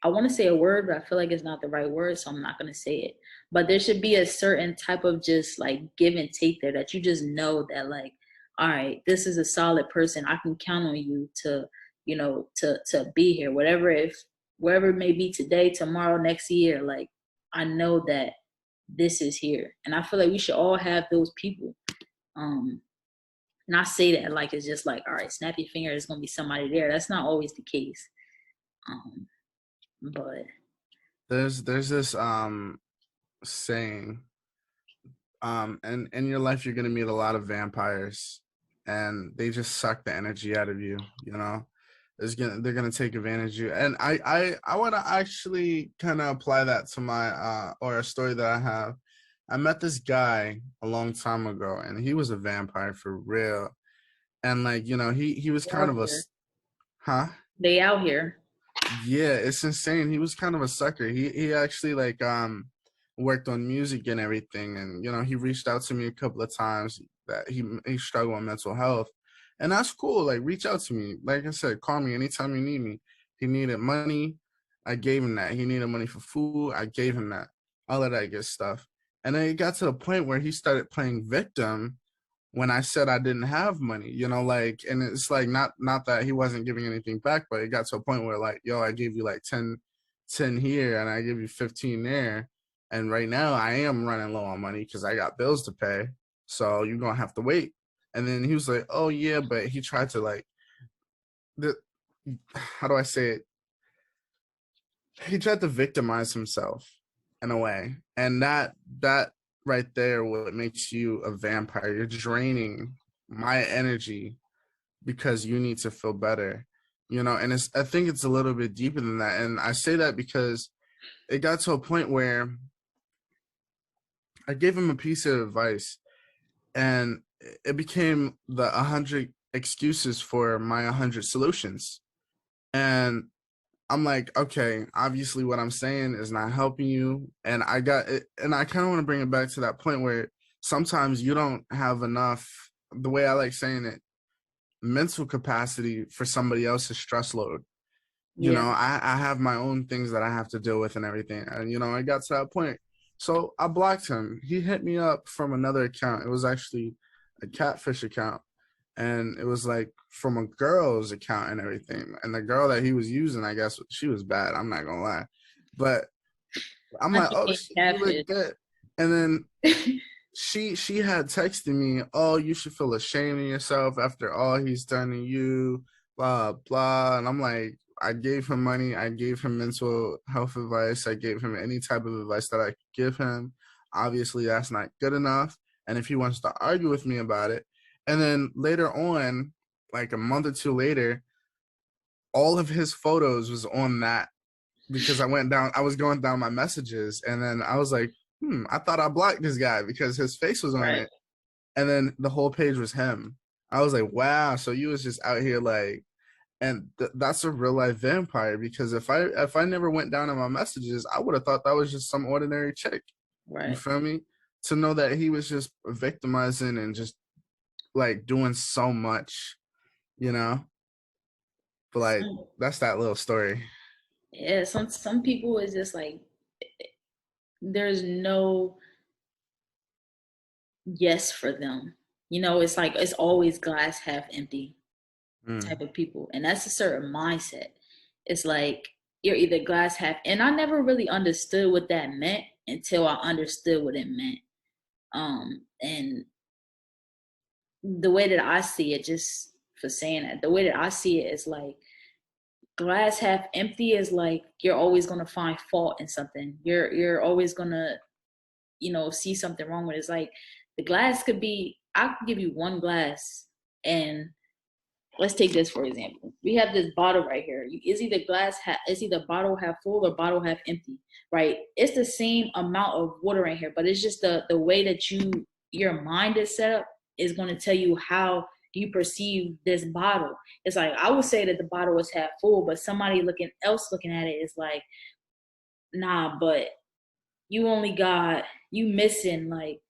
I want to say a word, but I feel like it's not the right word, so I'm not going to say it. But there should be a certain type of just like give and take there, that you just know that, like, all right, this is a solid person. I can count on you to, to be here. Wherever it may be today, tomorrow, next year, like, I know that this is here. And I feel like we should all have those people. Um, and I say that like it's just like, all right, snap your finger, there's gonna be somebody there. That's not always the case. Um, but There's this saying, and in your life you're gonna meet a lot of vampires, and they just suck the energy out of you. You know, they're gonna take advantage of you. And I want to actually kind of apply that to my or a story that I have. I met this guy a long time ago, and he was a vampire for real. And like, he was they kind out of a here. huh. They out here. Yeah, it's insane. He was kind of a sucker. He actually like worked on music and everything, and he reached out to me a couple of times that he struggled with mental health, and that's cool. Like, reach out to me. Like I said, call me anytime you need me. He needed money, I gave him that. He needed money for food, I gave him that. All of that good stuff. And then it got to the point where he started playing victim when I said I didn't have money, like, and it's like not that he wasn't giving anything back, but it got to a point where like, yo, I gave you like 10 here and I give you 15 there. And right now I am running low on money because I got bills to pay. So you're gonna have to wait. And then he was like, oh yeah, but he tried to like the how do I say it? He tried to victimize himself in a way. And that right there what makes you a vampire. You're draining my energy because you need to feel better, and I think it's a little bit deeper than that. And I say that because it got to a point where I gave him a piece of advice, and it became the 100 excuses for my 100 solutions. And I'm like, okay, obviously what I'm saying is not helping you. And I got it, and I kind of want to bring it back to that point where sometimes you don't have enough, the way I like saying it, mental capacity for somebody else's stress load. Yeah. I have my own things that I have to deal with and everything. And, I got to that point. So I blocked him. He hit me up from another account. It was actually a catfish account. And it was like from a girl's account and everything. And the girl that he was using, I guess, she was bad. I'm not going to lie. But I'm Not like, you oh, can't you look catfish. good. And then she had texted me, oh, you should feel ashamed of yourself after all he's done to you, blah blah. And I'm like, I gave him money, I gave him mental health advice, I gave him any type of advice that I could give him. Obviously that's not good enough. And if he wants to argue with me about it, and then later on, like a month or two later, all of his photos was on that, because I was going down my messages, and then I was like, I thought I blocked this guy because his face was on Right. it. And then the whole page was him. I was like, wow, so you was just out here like, and that's a real life vampire, because if I never went down in my messages, I would have thought that was just some ordinary chick. You Right. feel me? To know that he was just victimizing and just like doing so much, you know? But like Some, that's that little story. yeah, some people is just like there's no yes for them. It's like it's always glass half empty Mm, type of people. And that's a certain mindset. It's like you're either glass half, and I never really understood what that meant until I understood what it meant. And the way that I see it, just for saying that, the way that I see it is like glass half empty is like you're always gonna find fault in something. You're always gonna, see something wrong with it. It's like the glass could be, I could give you one glass, and let's take this for example. We have this bottle right here. Is either is either bottle half full or bottle half empty, right? It's the same amount of water in here, but it's just the way that your mind is set up is going to tell you how you perceive this bottle. It's like I would say that the bottle is half full, but somebody looking at it is like, nah, but you missing like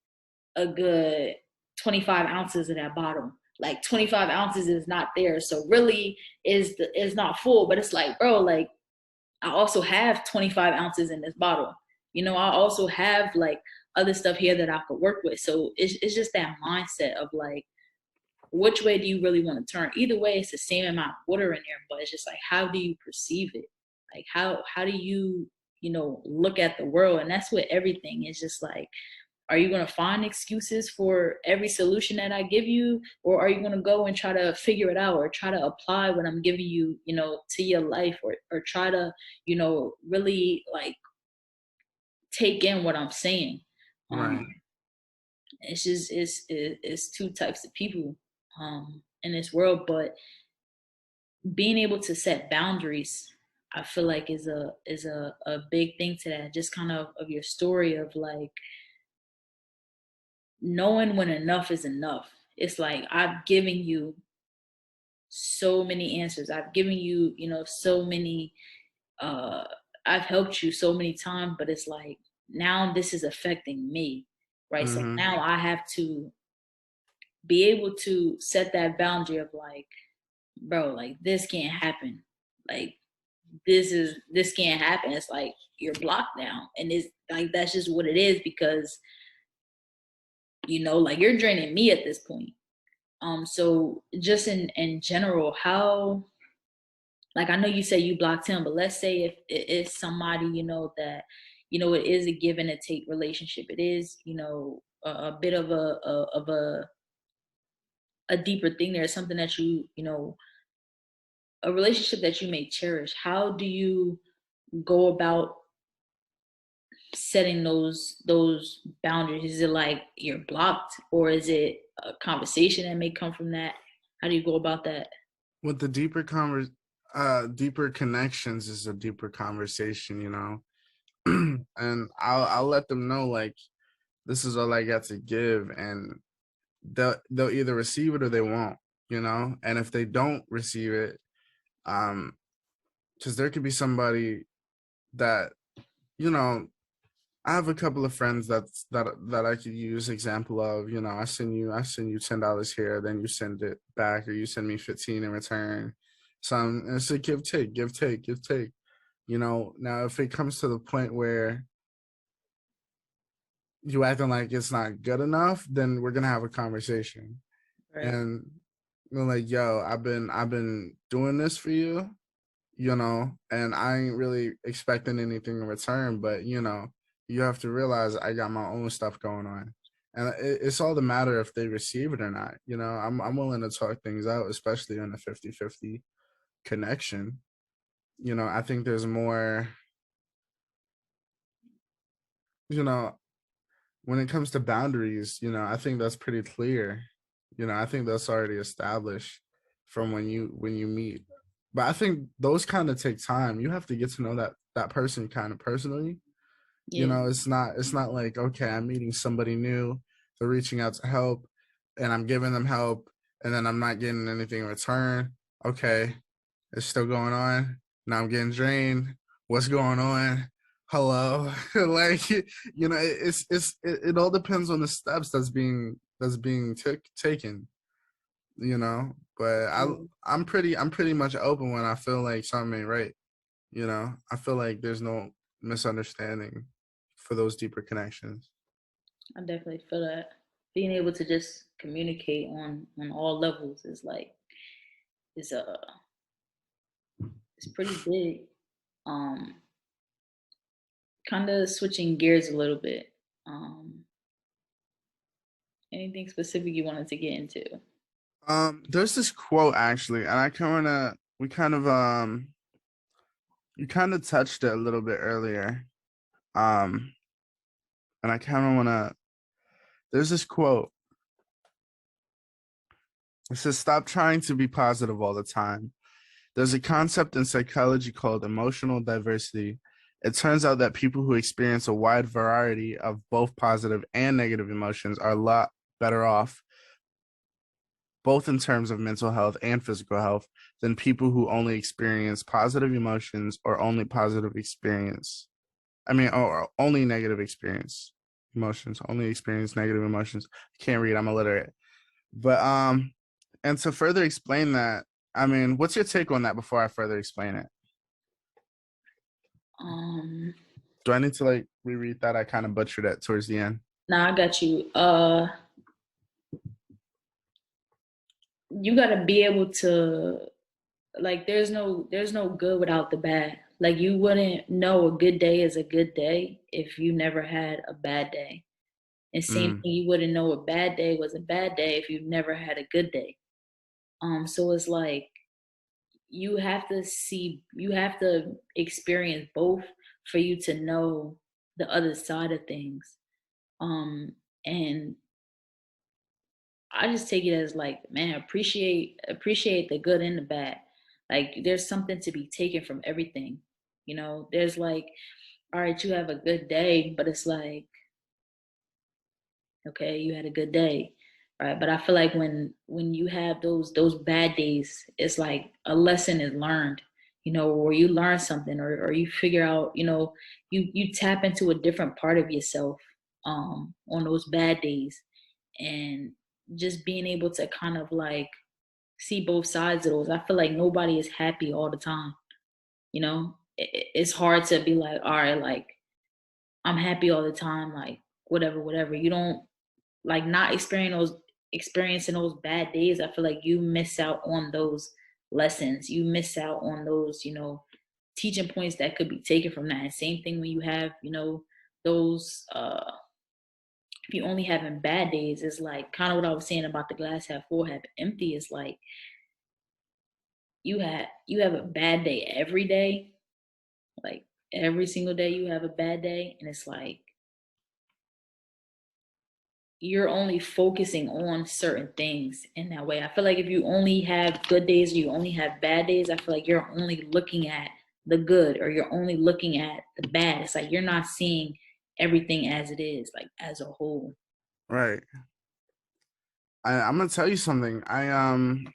a good 25 ounces of that bottle. Like 25 ounces is not there. So really is not full, but it's like, bro, like I also have 25 ounces in this bottle. I also have like other stuff here that I could work with. So it's just that mindset of like, which way do you really want to turn? Either way, it's the same amount of water in there, but it's just like, how do you perceive it? Like, how do you, look at the world? And that's what everything is just like, are you going to find excuses for every solution that I give you, or are you going to go and try to figure it out, or try to apply what I'm giving you, to your life, or try to, really like take in what I'm saying? um right. it's just it's two types of people in this world, but being able to set boundaries, I feel like is a big thing to that, just kind of your story of like knowing when enough is enough. It's like I've given you so many answers. I've given you, so many uh I've helped you so many times, but it's like now this is affecting me, right? So Mm-hmm. now I have to be able to set that boundary of like, bro, like this can't happen. Like this can't happen. It's like you're blocked now. And it's like that's just what it is because like you're draining me at this point. So just in general, how, like I know you say you blocked him, but let's say if it is somebody that it is a give and a take relationship. It is a bit of a deeper thing there, something that a relationship that you may cherish. How do you go about setting those boundaries? Is it like you're blocked, or is it a conversation that may come from that? How do you go about that? With the deeper connections is a deeper conversation, and I'll let them know like this is all I got to give, and they'll either receive it or they won't, and if they don't receive it, because there could be somebody that you know I have a couple of friends that I could use example of. I send you $10 here, then you send it back, or you send me 15 in return. And it's a give take, give take, give take. Now if it comes to the point where you acting like it's not good enough, then we're gonna have a conversation. Right. And they're like, yo, I've been doing this for you, and I ain't really expecting anything in return, but you have to realize I got my own stuff going on. And it's all the matter if they receive it or not. I'm willing to talk things out, especially on a 50-50 connection. I think there's more, you know, when it comes to boundaries, I think that's pretty clear. I think that's already established from when you meet. But I think those kind of take time. You have to get to know that person kind of personally, You Yeah. know, it's not like, okay, I'm meeting somebody new, they're reaching out to help, and I'm giving them help, and then I'm not getting anything in return. Okay, it's still going on. Now I'm getting drained. What's going on? Hello, like, it all depends on the steps that's being taken. You know, but Yeah. I'm pretty much open when I feel like something ain't right. You know, I feel like there's no misunderstanding for those deeper connections. I definitely feel that being able to just communicate on all levels is like is it's pretty big. Um, Kind of switching gears a little bit. Um, Anything specific you wanted to get into? There's this quote actually, and I kind of we kind of you kind of touched it a little bit earlier. Um, and I kind of want to. There's this quote. It says, "Stop trying to be positive all the time." There's a concept in psychology called emotional diversity. It turns out that people who experience a wide variety of both positive and negative emotions are a lot better off, both in terms of mental health and physical health, than people who only experience positive emotions or only positive experience. I mean, or only negative experience emotions, only experience negative emotions. I can't read, I'm illiterate. But and to further explain that, I mean, what's your take on that before I further explain it? Um, Do I need to like reread that? I kind of butchered it towards the end. Nah, I got you. You gotta be able to like. There's no good without the bad. Like you wouldn't know a good day is a good day if you never had a bad day. And same Mm, thing, you wouldn't know a bad day was a bad day if you've never had a good day. So it's like you have to experience both for you to know the other side of things. Um, and I just take it as like, man, appreciate the good and the bad. Like there's something to be taken from everything. There's like, all right, you have a good day, but it's like, okay, you had a good day, right? But I feel like when you have those bad days, it's like a lesson is learned, or you learn something, or you figure out, you tap into a different part of yourself on those bad days, and just being able to kind of like see both sides of those. I feel like nobody is happy all the time. It's hard to be like, all right, like I'm happy all the time, like whatever, whatever. You don't like not experiencing those bad days. I feel like you miss out on those lessons. You miss out on those, teaching points that could be taken from that. And same thing when you have, those if you only having bad days, it's like kind of what I was saying about the glass half full, half empty. It's like you have a bad day every day, like every single day you have a bad day, and it's like you're only focusing on certain things in that way. I feel like if you only have good days or you only have bad days, I feel like you're only looking at the good or you're only looking at the bad. It's like you're not seeing everything as it is, like as a whole. right. I'm gonna tell you something. I'm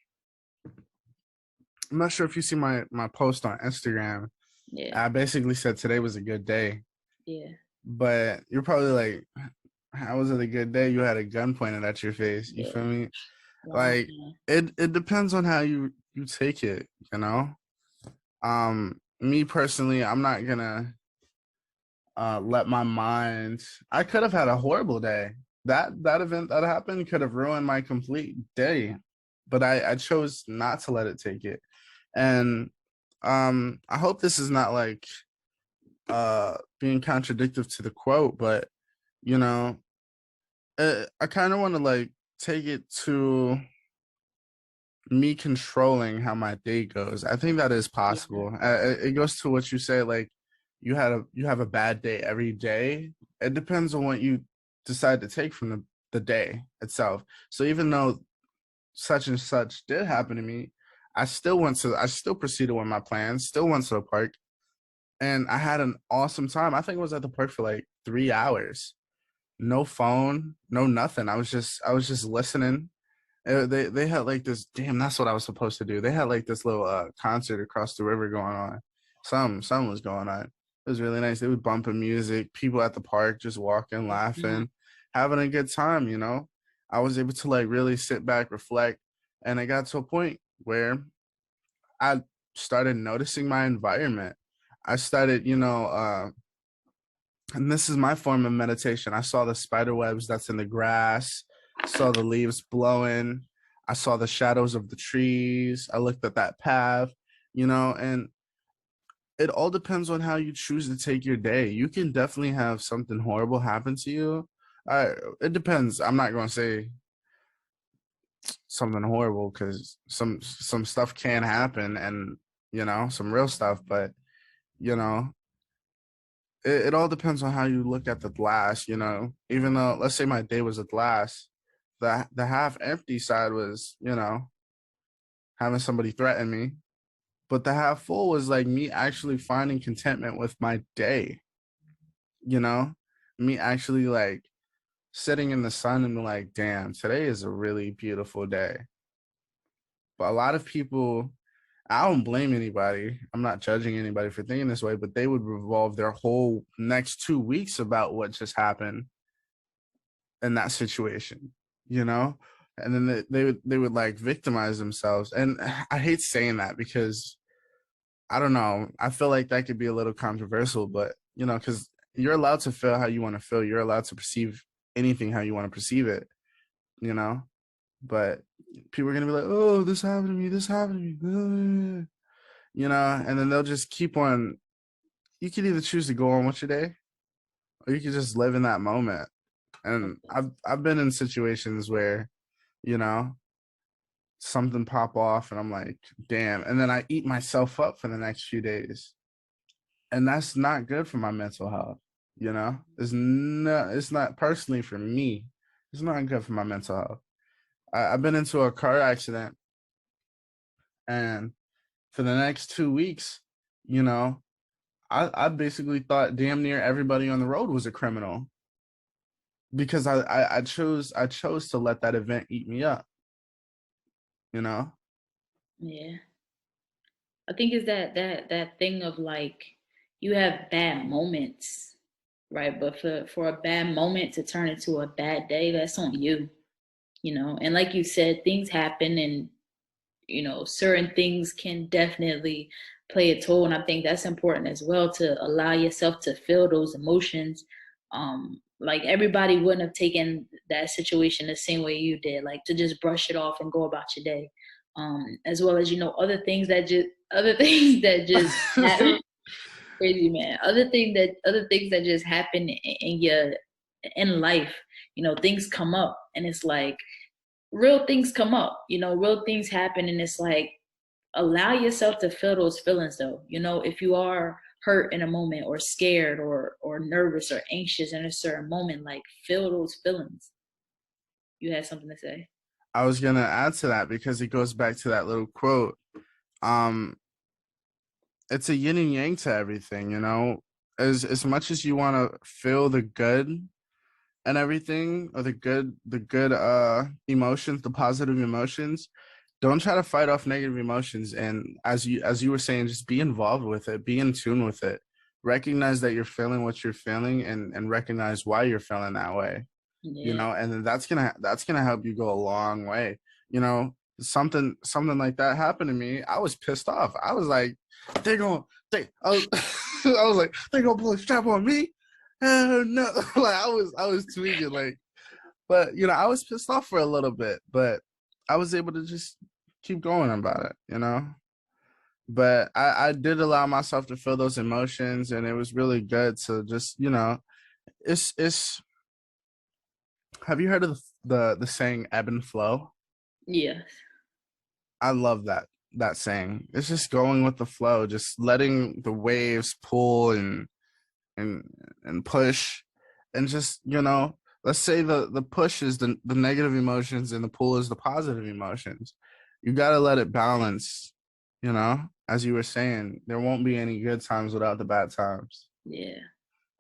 not sure if you see my post on Instagram. Yeah, I basically said today was a good day, yeah, but you're probably like, how was it a good day? You had a gun pointed at your face. You yeah. feel me? Wow. Like Yeah, it depends on how you take it, you know? Me personally, I'm not gonna let my mind. I could have had a horrible day. That event that happened could have ruined my complete day, but I chose not to let it take it. And I hope this is not like being contradictory to the quote, but you know, I kind of want to like take it to me controlling how my day goes. I think that is yeah, possible. It goes to what you say, like you have a bad day every day. It depends on what you decide to take from the day itself. So even though such and such did happen to me, I still proceeded with my plans, still went to the park, and I had an awesome time. I think I was at the park for like 3 hours. No phone, no nothing. I was just listening. They had like this. Damn, that's what I was supposed to do. They had like this little concert across the river going on. Something was going on. It was really nice. They were bumping music. People at the park just walking, Yeah. laughing, having a good time. I was able to like really sit back, reflect, and I got to a point where I started noticing my environment. I started, and this is my form of meditation. I saw the spider webs that's in the grass, saw the leaves blowing, I saw the shadows of the trees. I looked at that path, and it all depends on how you choose to take your day. You can definitely have something horrible happen to you. It depends. I'm not going to say something horrible because some stuff can happen, and some real stuff, but you know it all depends on how you look at the glass. Even though, let's say my day was a glass, the half empty side was, having somebody threaten me, but the half full was like me actually finding contentment with my day. you know Me actually like sitting in the sun and be like, damn, today is a really beautiful day. But a lot of people, I don't blame anybody. I'm not judging anybody for thinking this way, but they would revolve their whole next 2 weeks about what just happened in that situation, you know? And then they would like victimize themselves. And I hate saying that because I don't know. I feel like that could be a little controversial, but because you're allowed to feel how you want to feel. You're allowed to perceive anything how you want to perceive it, you know? But people are gonna be like, oh, this happened to me, this happened to me. And then they'll just keep on. You can either choose to go on with your day, or you can just live in that moment. And I've been in situations where, you know, something pop off and I'm like, damn. And then I eat myself up for the next few days. And that's not good for my mental health. It's not personally for me. It's not good for my mental health. I've been into a car accident, and for the next 2 weeks, you know, I basically thought damn near everybody on the road was a criminal because I chose to let that event eat me up, you know? Yeah. I think it's that thing of like you have bad moments, right? But for a bad moment to turn into a bad day, that's on you, you know. And like you said, things happen, and certain things can definitely play a toll. And I think that's important as well, to allow yourself to feel those emotions. Like everybody wouldn't have taken that situation the same way you did, like to just brush it off and go about your day. As well as other things that just happen. Crazy, man. Other things that just happen in your in life. Things come up, and it's like real things come up. Real things happen, and it's like allow yourself to feel those feelings, though. If you are hurt in a moment, or scared, or nervous, or anxious in a certain moment, like feel those feelings. You had something to say? I was gonna add to that because it goes back to that little quote. Um, it's a yin and yang to everything. As much as you want to feel the good and everything, or the good emotions, the positive emotions, don't try to fight off negative emotions. And as you were saying, just be involved with it, be in tune with it, recognize that you're feeling what you're feeling, and recognize why you're feeling that way. Yeah. And then that's gonna help you go a long way. Something like that happened to me. I was pissed off. I was like, they're going they I was, I was like, they're gonna pull a strap on me. No. Like I was tweaking, like, but I was pissed off for a little bit, but I was able to just keep going about it. But I did allow myself to feel those emotions, and it was really good to just, it's have you heard of the saying ebb and flow? Yes. I love that saying. It's just going with the flow, just letting the waves pull and and push, and just, let's say the push is the negative emotions and the pull is the positive emotions. You got to let it balance, you know? as you were saying, there won't be any good times without the bad times. Yeah,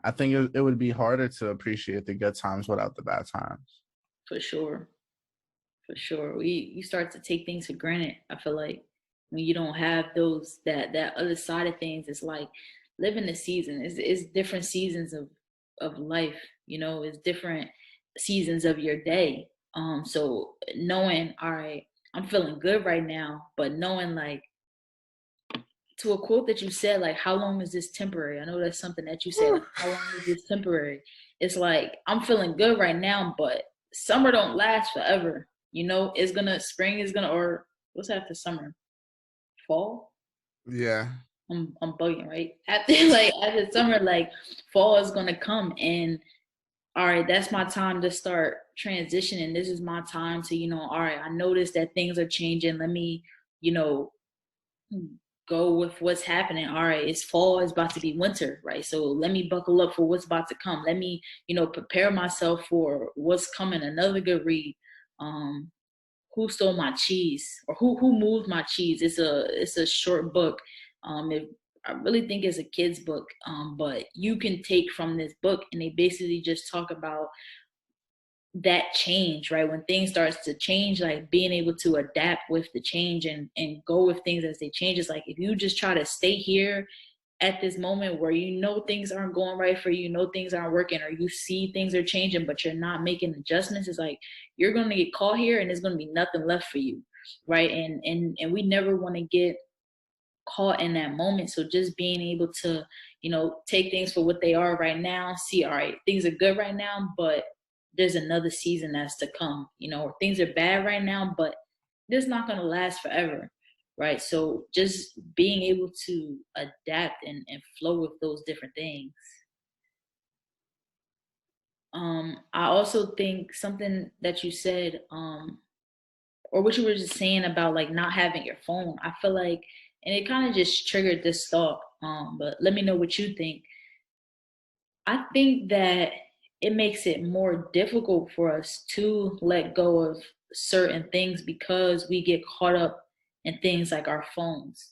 I think it would be harder to appreciate the good times without the bad times. for sure. For sure. We you start to take things for granted. I feel like when you don't have those that other side of things, it's like living the season. It's different seasons of life, you know, it's different seasons of your day. So knowing, all right, I'm feeling good right now, but knowing like to a quote that you said, like, how long is this temporary? I know that's something that you said, like, how long is this temporary? It's like, I'm feeling good right now, but summer don't last forever. You know, it's gonna, spring is gonna, or what's after summer? Fall? Yeah. I'm bugging, right? After, like, after summer, like, fall is gonna come. And all right, that's my time to start transitioning. This is my time to, you know, all right, I noticed that things are changing. Let me, you know, go with what's happening. All right, it's fall, it's about to be winter, right? So let me buckle up for what's about to come. Let me, you know, prepare myself for what's coming. Another good read. Um, Who Stole My Cheese, or Who Moved My Cheese. It's a short book. I really think it's a kid's book, but you can take from this book, and they basically just talk about that change, right? When things starts to change, like being able to adapt with the change and go with things as they change. It's like if you just try to stay here at this moment where you know things aren't going right for you, you know things aren't working, or you see things are changing but you're not making adjustments, it's like you're going to get caught here and there's going to be nothing left for you, right? And we never want to get caught in that moment. So just being able to, you know, take things for what they are right now, see, all right, things are good right now, but there's another season that's to come, you know, or things are bad right now, but this is not going to last forever, right? So just being able to adapt and flow with those different things. I also think something that you said, or what you were just saying about like not having your phone, I feel like, and it kind of just triggered this thought, but let me know what you think. I think that it makes it more difficult for us to let go of certain things because we get caught up in things like our phones.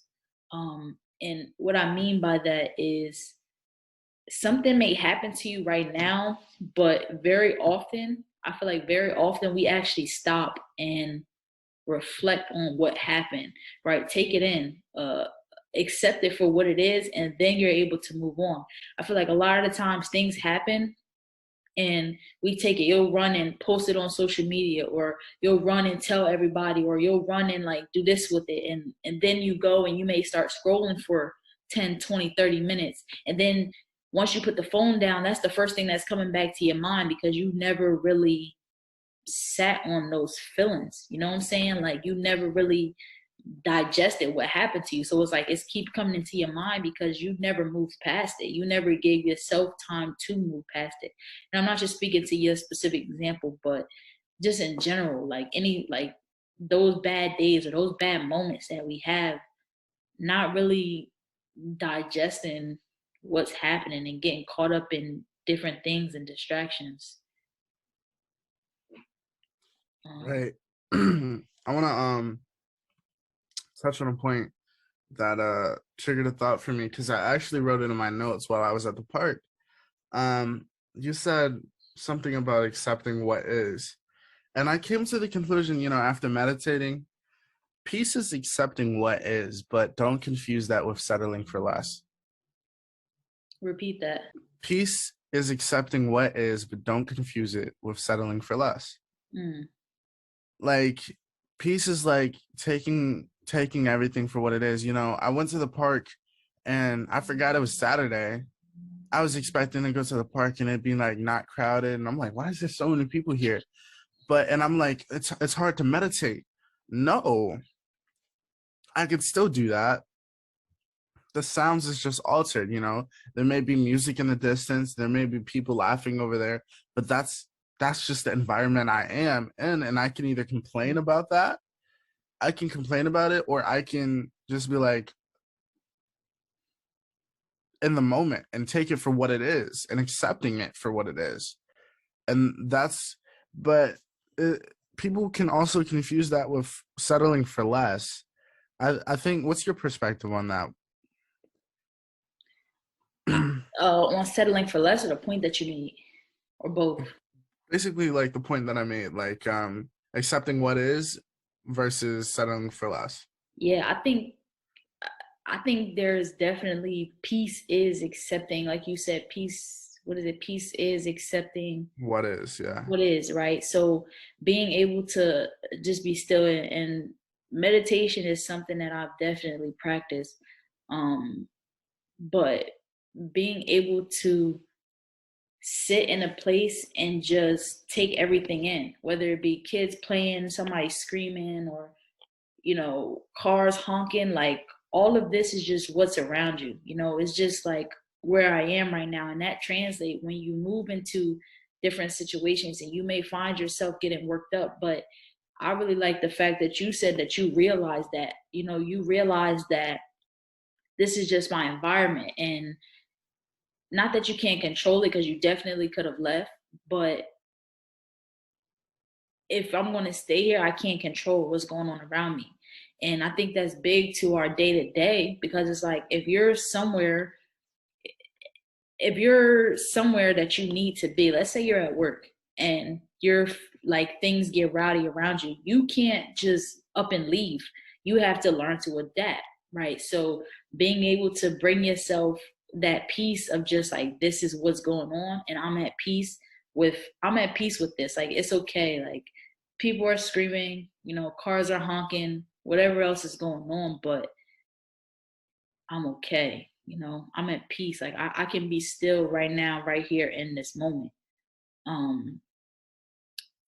And what I mean by that is something may happen to you right now, but very often, I feel like very often we actually stop and reflect on what happened, right? Take it in, accept it for what it is, and then you're able to move on. I feel like a lot of the times things happen and we take it, you'll run and post it on social media, or you'll run and tell everybody, or you'll run and like do this with it. And then you go and you may start scrolling for 10, 20, 30 minutes. And then once you put the phone down, that's the first thing that's coming back to your mind because you never really sat on those feelings. You know what I'm saying? Like you never really digested what happened to you. So it's like it's keep coming into your mind because you never moved past it. You never gave yourself time to move past it. And I'm not just speaking to your specific example, but just in general, like any like those bad days or those bad moments that we have, not really digesting what's happening and getting caught up in different things and distractions. Um, Right. I want to touch on a point that triggered a thought for me because I actually wrote it in my notes while I was at the park. You said something about accepting what is. And I came to the conclusion, after meditating, peace is accepting what is, but don't confuse that with settling for less. Repeat that. Peace is accepting what is, but don't confuse it with settling for less. Mm. Like peace is like taking everything for what it is. I went to the park and I forgot it was Saturday. I was expecting to go to the park and it being like not crowded, and I'm like, why is there so many people here? And I'm like, it's hard to meditate. No, I could still do that. The sounds is just altered. There may be music in the distance, there may be people laughing over there, but that's just the environment I am in, and I can either complain about that, I can complain about it, or I can just be like in the moment and take it for what it is and accepting it for what it is. And but it, people can also confuse that with settling for less. I think, what's your perspective on that? On settling for less, or the point that you made, or both? Basically, like the point that I made, like accepting what is versus settling for less. Yeah, I think there's definitely peace is accepting, like you said, peace. What is it? Peace is accepting What is, yeah. what is, right? So being able to just be still, and meditation is something that I've definitely practiced. Um, but being able to sit in a place and just take everything in, whether it be kids playing, somebody screaming, or cars honking, like all of this is just what's around you. It's just like where I am right now. And that translates when you move into different situations, and you may find yourself getting worked up. But I really like the fact that you said that you realize that, you realize that this is just my environment. And not that you can't control it, because you definitely could have left, but if I'm going to stay here, I can't control what's going on around me. And I think that's big to our day to day, because it's like if you're somewhere that you need to be, let's say you're at work and you're like things get rowdy around you, you can't just up and leave. You have to learn to adapt, right? So being able to bring yourself that peace of just like, this is what's going on, and I'm at peace with this. Like, it's okay. Like, people are screaming, cars are honking, whatever else is going on, but I'm okay. I'm at peace. Like, I can be still right now, right here in this moment. Um,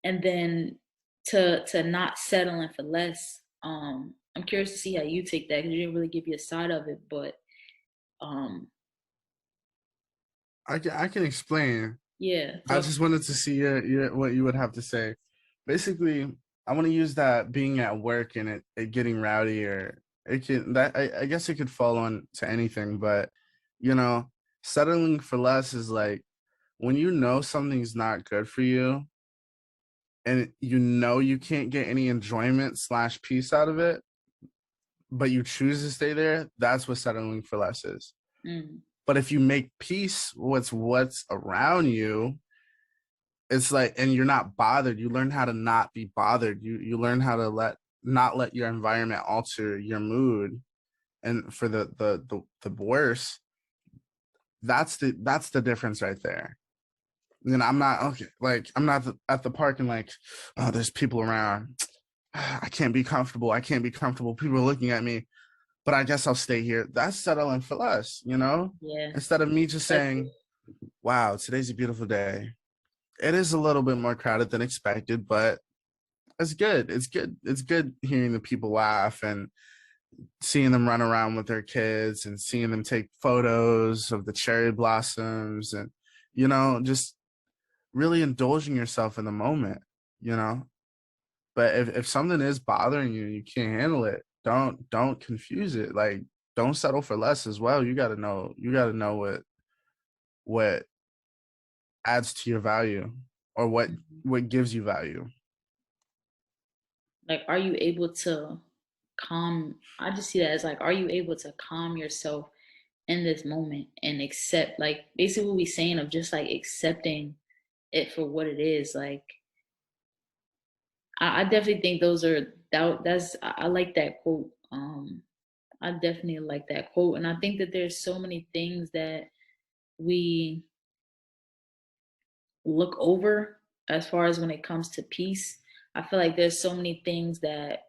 and then to not settling for less. I'm curious to see how you take that, because you didn't really give your side of it, but um, I can explain. yeah, I talk. just wanted to see what you would have to say. Basically, I want to use that being at work and it getting rowdy, or it can that I guess it could fall on to anything, but you know, settling for less is like when you know something's not good for you and you know you can't get any enjoyment slash peace out of it, but you choose to stay there. That's what settling for less is. Mm, But if you make peace with what's around you, it's like, and you're not bothered, you learn how to not be bothered. You learn how to not let your environment alter your mood, and for the worse. That's the difference right there. I'm not okay, like I'm not at the park and like, oh, there's people around. I can't be comfortable. I can't be comfortable. People are looking at me, but I guess I'll stay here. That's settling for less. yeah. Instead of me just That's saying, wow, today's a beautiful day. It is a little bit more crowded than expected, but it's good. It's good. It's good hearing the people laugh and seeing them run around with their kids and seeing them take photos of the cherry blossoms and, just really indulging yourself in the moment. But if something is bothering you, you can't handle it. Don't confuse it. Like, don't settle for less as well. You gotta know what adds to your value, or what Mhm. what gives you value. Like, are you able to calm? I just see that as like, are you able to calm yourself in this moment and accept, like, basically what we saying of just like accepting it for what it is. Like, I definitely think that's I like that quote. I definitely like that quote, and I think that there's so many things that we look over as far as when it comes to peace. I feel like there's so many things that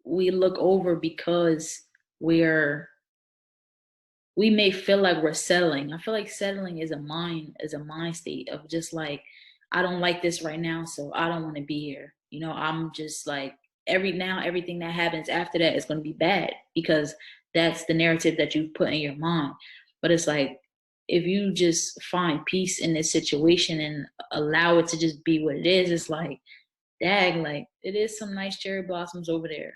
we look over because we're we may feel like we're settling. I feel like settling is a mind state of just like, I don't like this right now, so I don't want to be here. I'm just like, everything that happens after that is going to be bad, because that's the narrative that you put in your mind. But it's like, if you just find peace in this situation and allow it to just be what it is, it's like, dag, like, it is some nice cherry blossoms over there.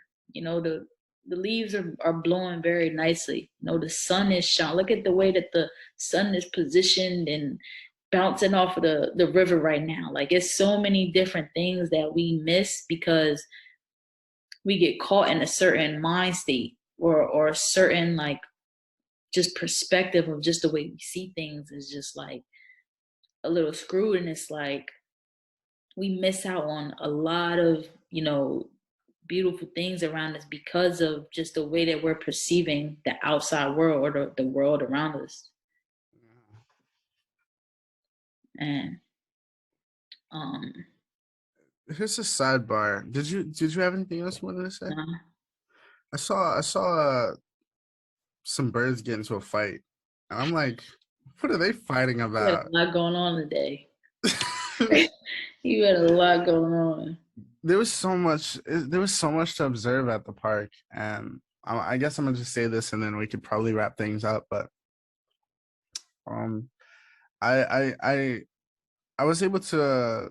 The leaves are blowing very nicely. The sun is shining. Look at the way that the sun is positioned and bouncing off of the river right now. Like, it's so many different things that we miss because we get caught in a certain mind state. or a certain like just perspective of just the way we see things is just like a little screwed, and it's like we miss out on a lot of, beautiful things around us because of just the way that we're perceiving the outside world or the world around us. And um Here's a sidebar. Did you have anything else you wanted to say? nah, I saw some birds get into a fight, and I'm like, what are they fighting you had about? a lot going on today. You had a lot going on. There was so much to observe at the park, and I guess I'm gonna just say this, and then we could probably wrap things up. But um, I I I I was able to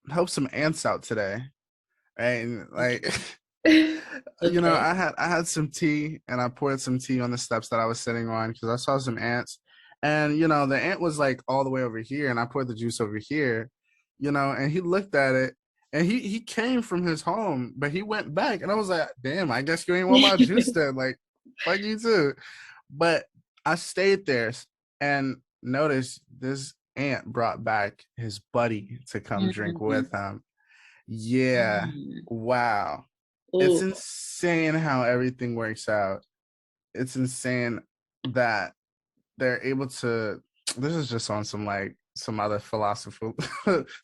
help some ants out today, and like Okay. I had some tea, and I poured some tea on the steps that I was sitting on because I saw some ants, and the ant was like all the way over here, and I poured the juice over here, and he looked at it, and he came from his home, but he went back, and I was like, damn, I guess you ain't want my juice then, like, fuck you too. But I stayed there and noticed this ant brought back his buddy to come drink Mhm. with him. Yeah. Mm. Wow. It's Oh, insane how everything works out. It's insane that they're able to. This is just on some like some other philosophical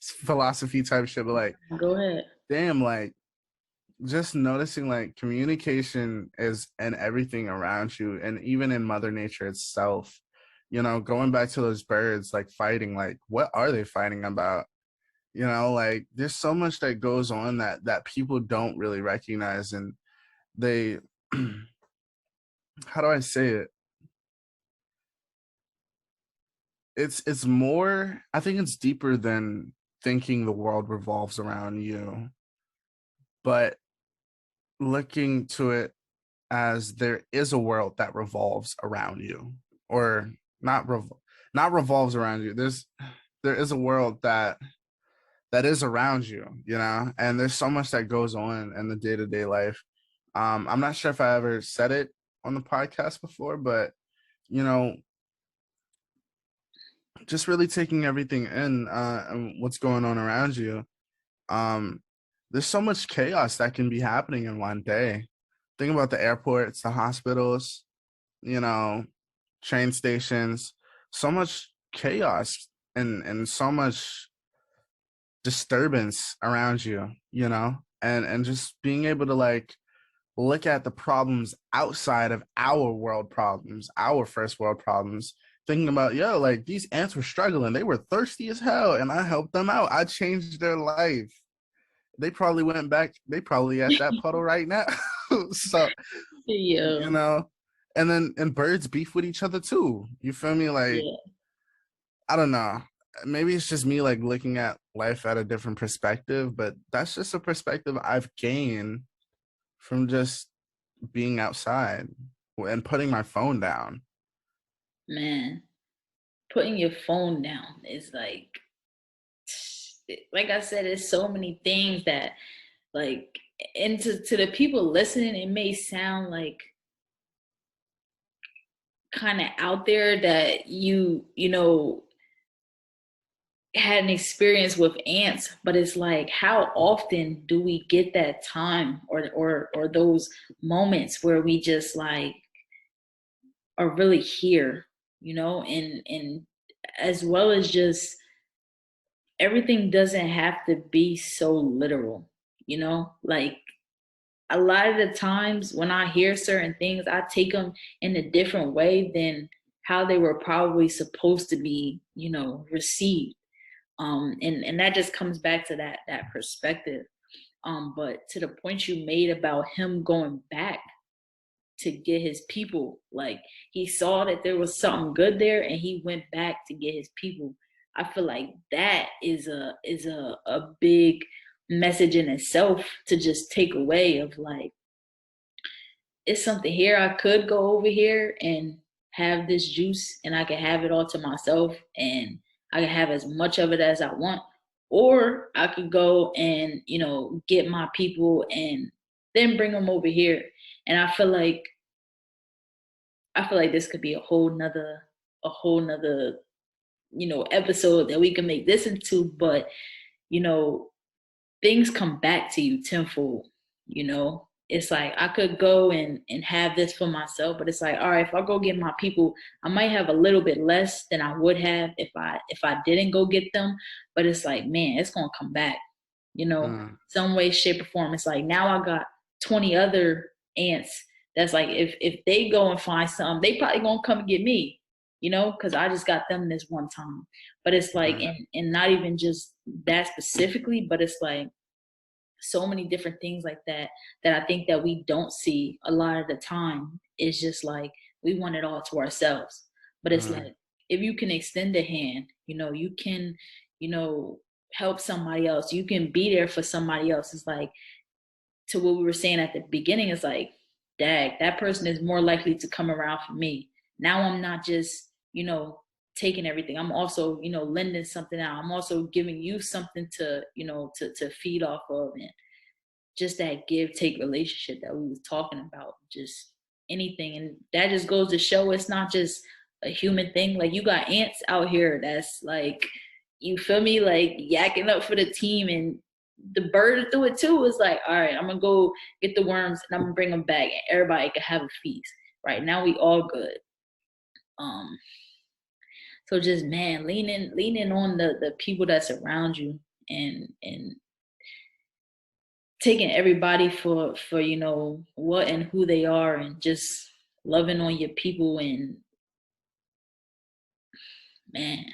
philosophy type shit, but like, go ahead. damn, like just noticing like communication is in everything around you, and even in Mother Nature itself. Going back to those birds like fighting, like what are they fighting about? Like there's so much that goes on that people don't really recognize, and they how do I say it? It's more, I think it's deeper than thinking the world revolves around you, but looking to it as there is a world that revolves around you, or not revolves around you. There is a world that is around you, and there's so much that goes on in the day-to-day life. I'm not sure if I ever said it on the podcast before, but you know, just really taking everything in, and what's going on around you. Um, there's so much chaos that can be happening in one day. Think about the airports, the hospitals, you know, train stations, so much chaos and so much disturbance around you, and just being able to like look at the problems outside of our world problems, our first world problems, thinking about, yo, like these ants were struggling. They were thirsty as hell, and I helped them out. I changed their life. They probably went back. They probably at that puddle right now. So, you Yeah. know, and birds beef with each other too. You feel me? Like, Yeah. I don't know. Maybe it's just me like looking at life at a different perspective, but that's just a perspective I've gained from just being outside and putting my phone down. Man, putting your phone down is like I said, there's so many things that like, and to the people listening, it may sound like kind of out there that you had an experience with ants, but it's like, how often do we get that time or those moments where we just like are really here, and as well as just everything doesn't have to be so literal, like a lot of the times when I hear certain things, I take them in a different way than how they were probably supposed to be, received. And that just comes back to that perspective. But to the point you made about him going back to get his people, like he saw that there was something good there and he went back to get his people. I feel like that is a big message in itself to just take away of like, it's something here. I could go over here and have this juice and I can have it all to myself and I can have as much of it as I want. Or I could go and, get my people and then bring them over here. And I feel like I feel like this could be a whole nother, episode that we can make this into, but you know, things come back to you tenfold. It's like I could go and have this for myself, but it's like, all right, if I go get my people, I might have a little bit less than I would have if I didn't go get them. But it's like, man, it's gonna come back, Mm, some way, shape, or form. It's like now I got 20 other ants that's like, if they go and find something, they probably gonna come and get me, because I just got them this one time. But it's like, right. and not even just that specifically, but it's like so many different things like that I think that we don't see a lot of the time. Is just like we want it all to ourselves. But it's Mm, like if you can extend a hand, you can, you know, help somebody else. You can be there for somebody else. It's like to what we were saying at the beginning, it's like, dag, that person is more likely to come around for me. Now I'm not just, taking everything. I'm also, lending something out. I'm also giving you something to, to feed off of. And just that give take relationship that we was talking about, just anything. And that just goes to show it's not just a human thing. Like you got ants out here that's like, you feel me, like yakking up for the team, and the birds do it too. It's like, all right, I'm gonna go get the worms and I'm gonna bring them back and everybody can have a feast. Right now we all good. um so just, man, leaning on the people that's around you, and taking everybody for what and who they are, and just loving on your people, and man,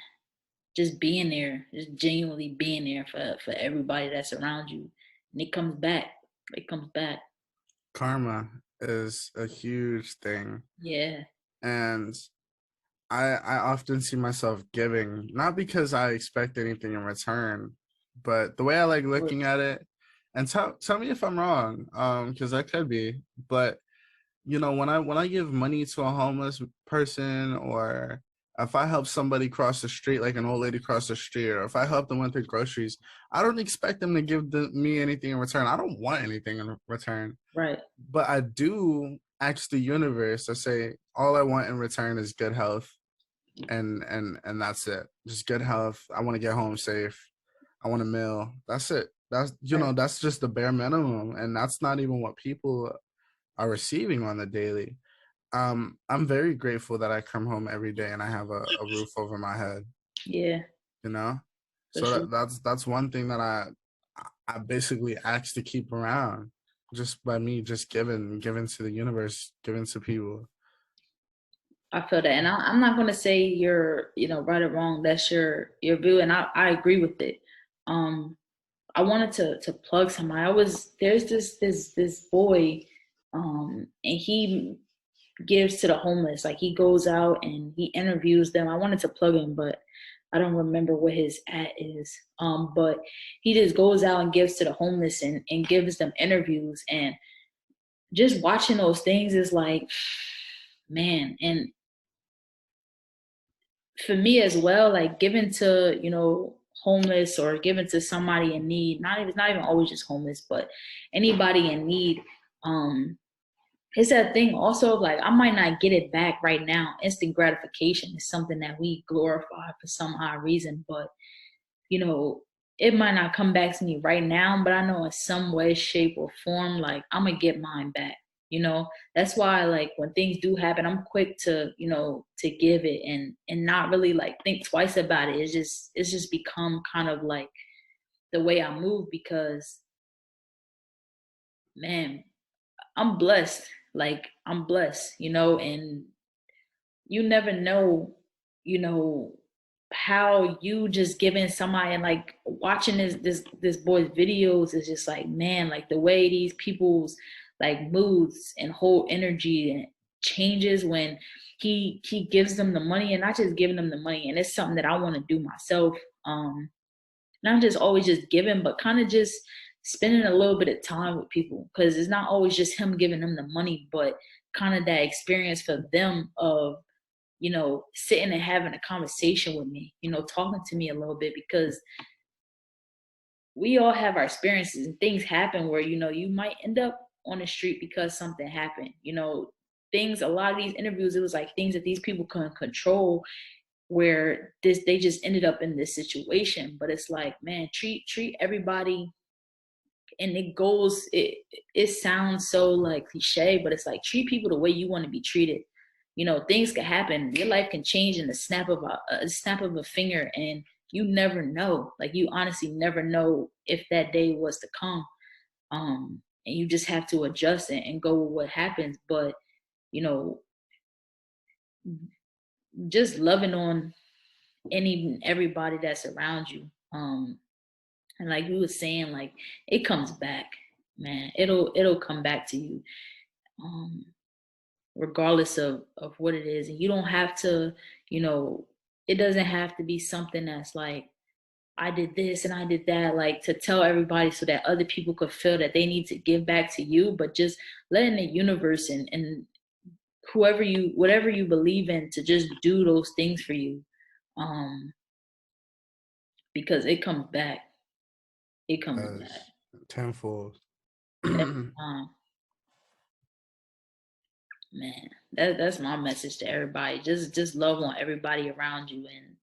just being there, just genuinely being there for everybody that's around you. And it comes back. karma is a huge thing. Yeah. And I often see myself giving, not because I expect anything in return, but the way I like looking at it, and tell me if I'm wrong, because I could be, but when I give money to a homeless person, or if I help somebody cross the street, like an old lady cross the street, or if I help them with their groceries, I don't expect them to give me anything in return. I don't want anything in return, Right. but I do ask the universe. I say all I want in return is good health, and that's it. Just good health. I want to get home safe. I want a meal. That's it. Right. That's just the bare minimum, and that's not even what people are receiving on the daily. I'm very grateful that I come home every day and I have a roof over my head, Yeah, you know? for So sure. that's one thing that I basically ask to keep around, just by me just giving to the universe, giving to people. I feel that, and I'm not going to say you're, right or wrong. That's your view, and I agree with it. um I wanted to plug somebody. There's this boy, and he gives to the homeless. Like he goes out and he interviews them. I wanted to plug him, but I don't remember what his at is. But he just goes out and gives to the homeless, and gives them interviews, and just watching those things is like, man. And for me as well, like giving to, homeless, or giving to somebody in need, not even always just homeless, but anybody in need. um it's that thing also of like, I might not get it back right now. Instant gratification is something that we glorify for some odd reason, but you know, it might not come back to me right now, but I know in some way, shape, or form, like I'm gonna get mine back. That's why, like, when things do happen, I'm quick to, to give it, and not really like think twice about it. It's just become kind of like the way I move, because man, I'm blessed. Like I'm blessed, and you never know, you know, how you just giving somebody, and like watching this boy's videos is just like, man, like the way these people's like moods and whole energy changes when he gives them the money, and not just giving them the money. And it's something that I want to do myself. Not just always just giving, but kind of just spending a little bit of time with people, because it's not always just him giving them the money, but kind of that experience for them of, sitting and having a conversation with me, talking to me a little bit, because we all have our experiences, and things happen where, you might end up on the street because something happened. things, a lot of these interviews, it was like things that these people couldn't control, where they just ended up in this situation. But it's like, man, treat everybody, and it sounds so like cliche, but it's like, treat people the way you want to be treated. You know, things can happen, your life can change in the snap of a finger, and you never know. Like, you honestly never know if that day was to come. And you just have to adjust and go with what happens. But, you know, just loving on everybody that's around you. And like we were saying, like, it comes back, man. It'll come back to you, um, regardless of what it is. And you don't have to, you know, it doesn't have to be something that's like, I did this and I did that, like, to tell everybody so that other people could feel that they need to give back to you. But just letting the universe and whatever you believe in, to just do those things for you, um, because it comes back. It comes back Tenfold. every time. Man, that's my message to everybody. Just love on everybody around you, and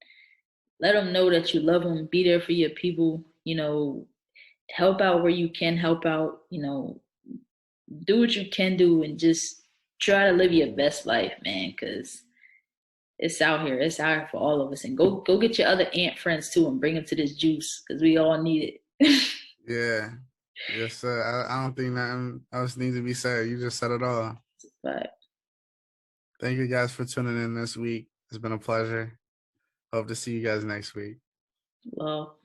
let them know that you love them. Be there for your people. You know, help out where you can help out. You know, do what you can do, and just try to live your best life, man. Because it's out here. It's out here for all of us. And go get your other ant friends too, and bring them to this juice, because we all need it. Yeah. Yes, sir. I don't think nothing else needs to be said. You just said it all. But Thank you guys for tuning in this week. It's been a pleasure. Hope to see you guys next week. well.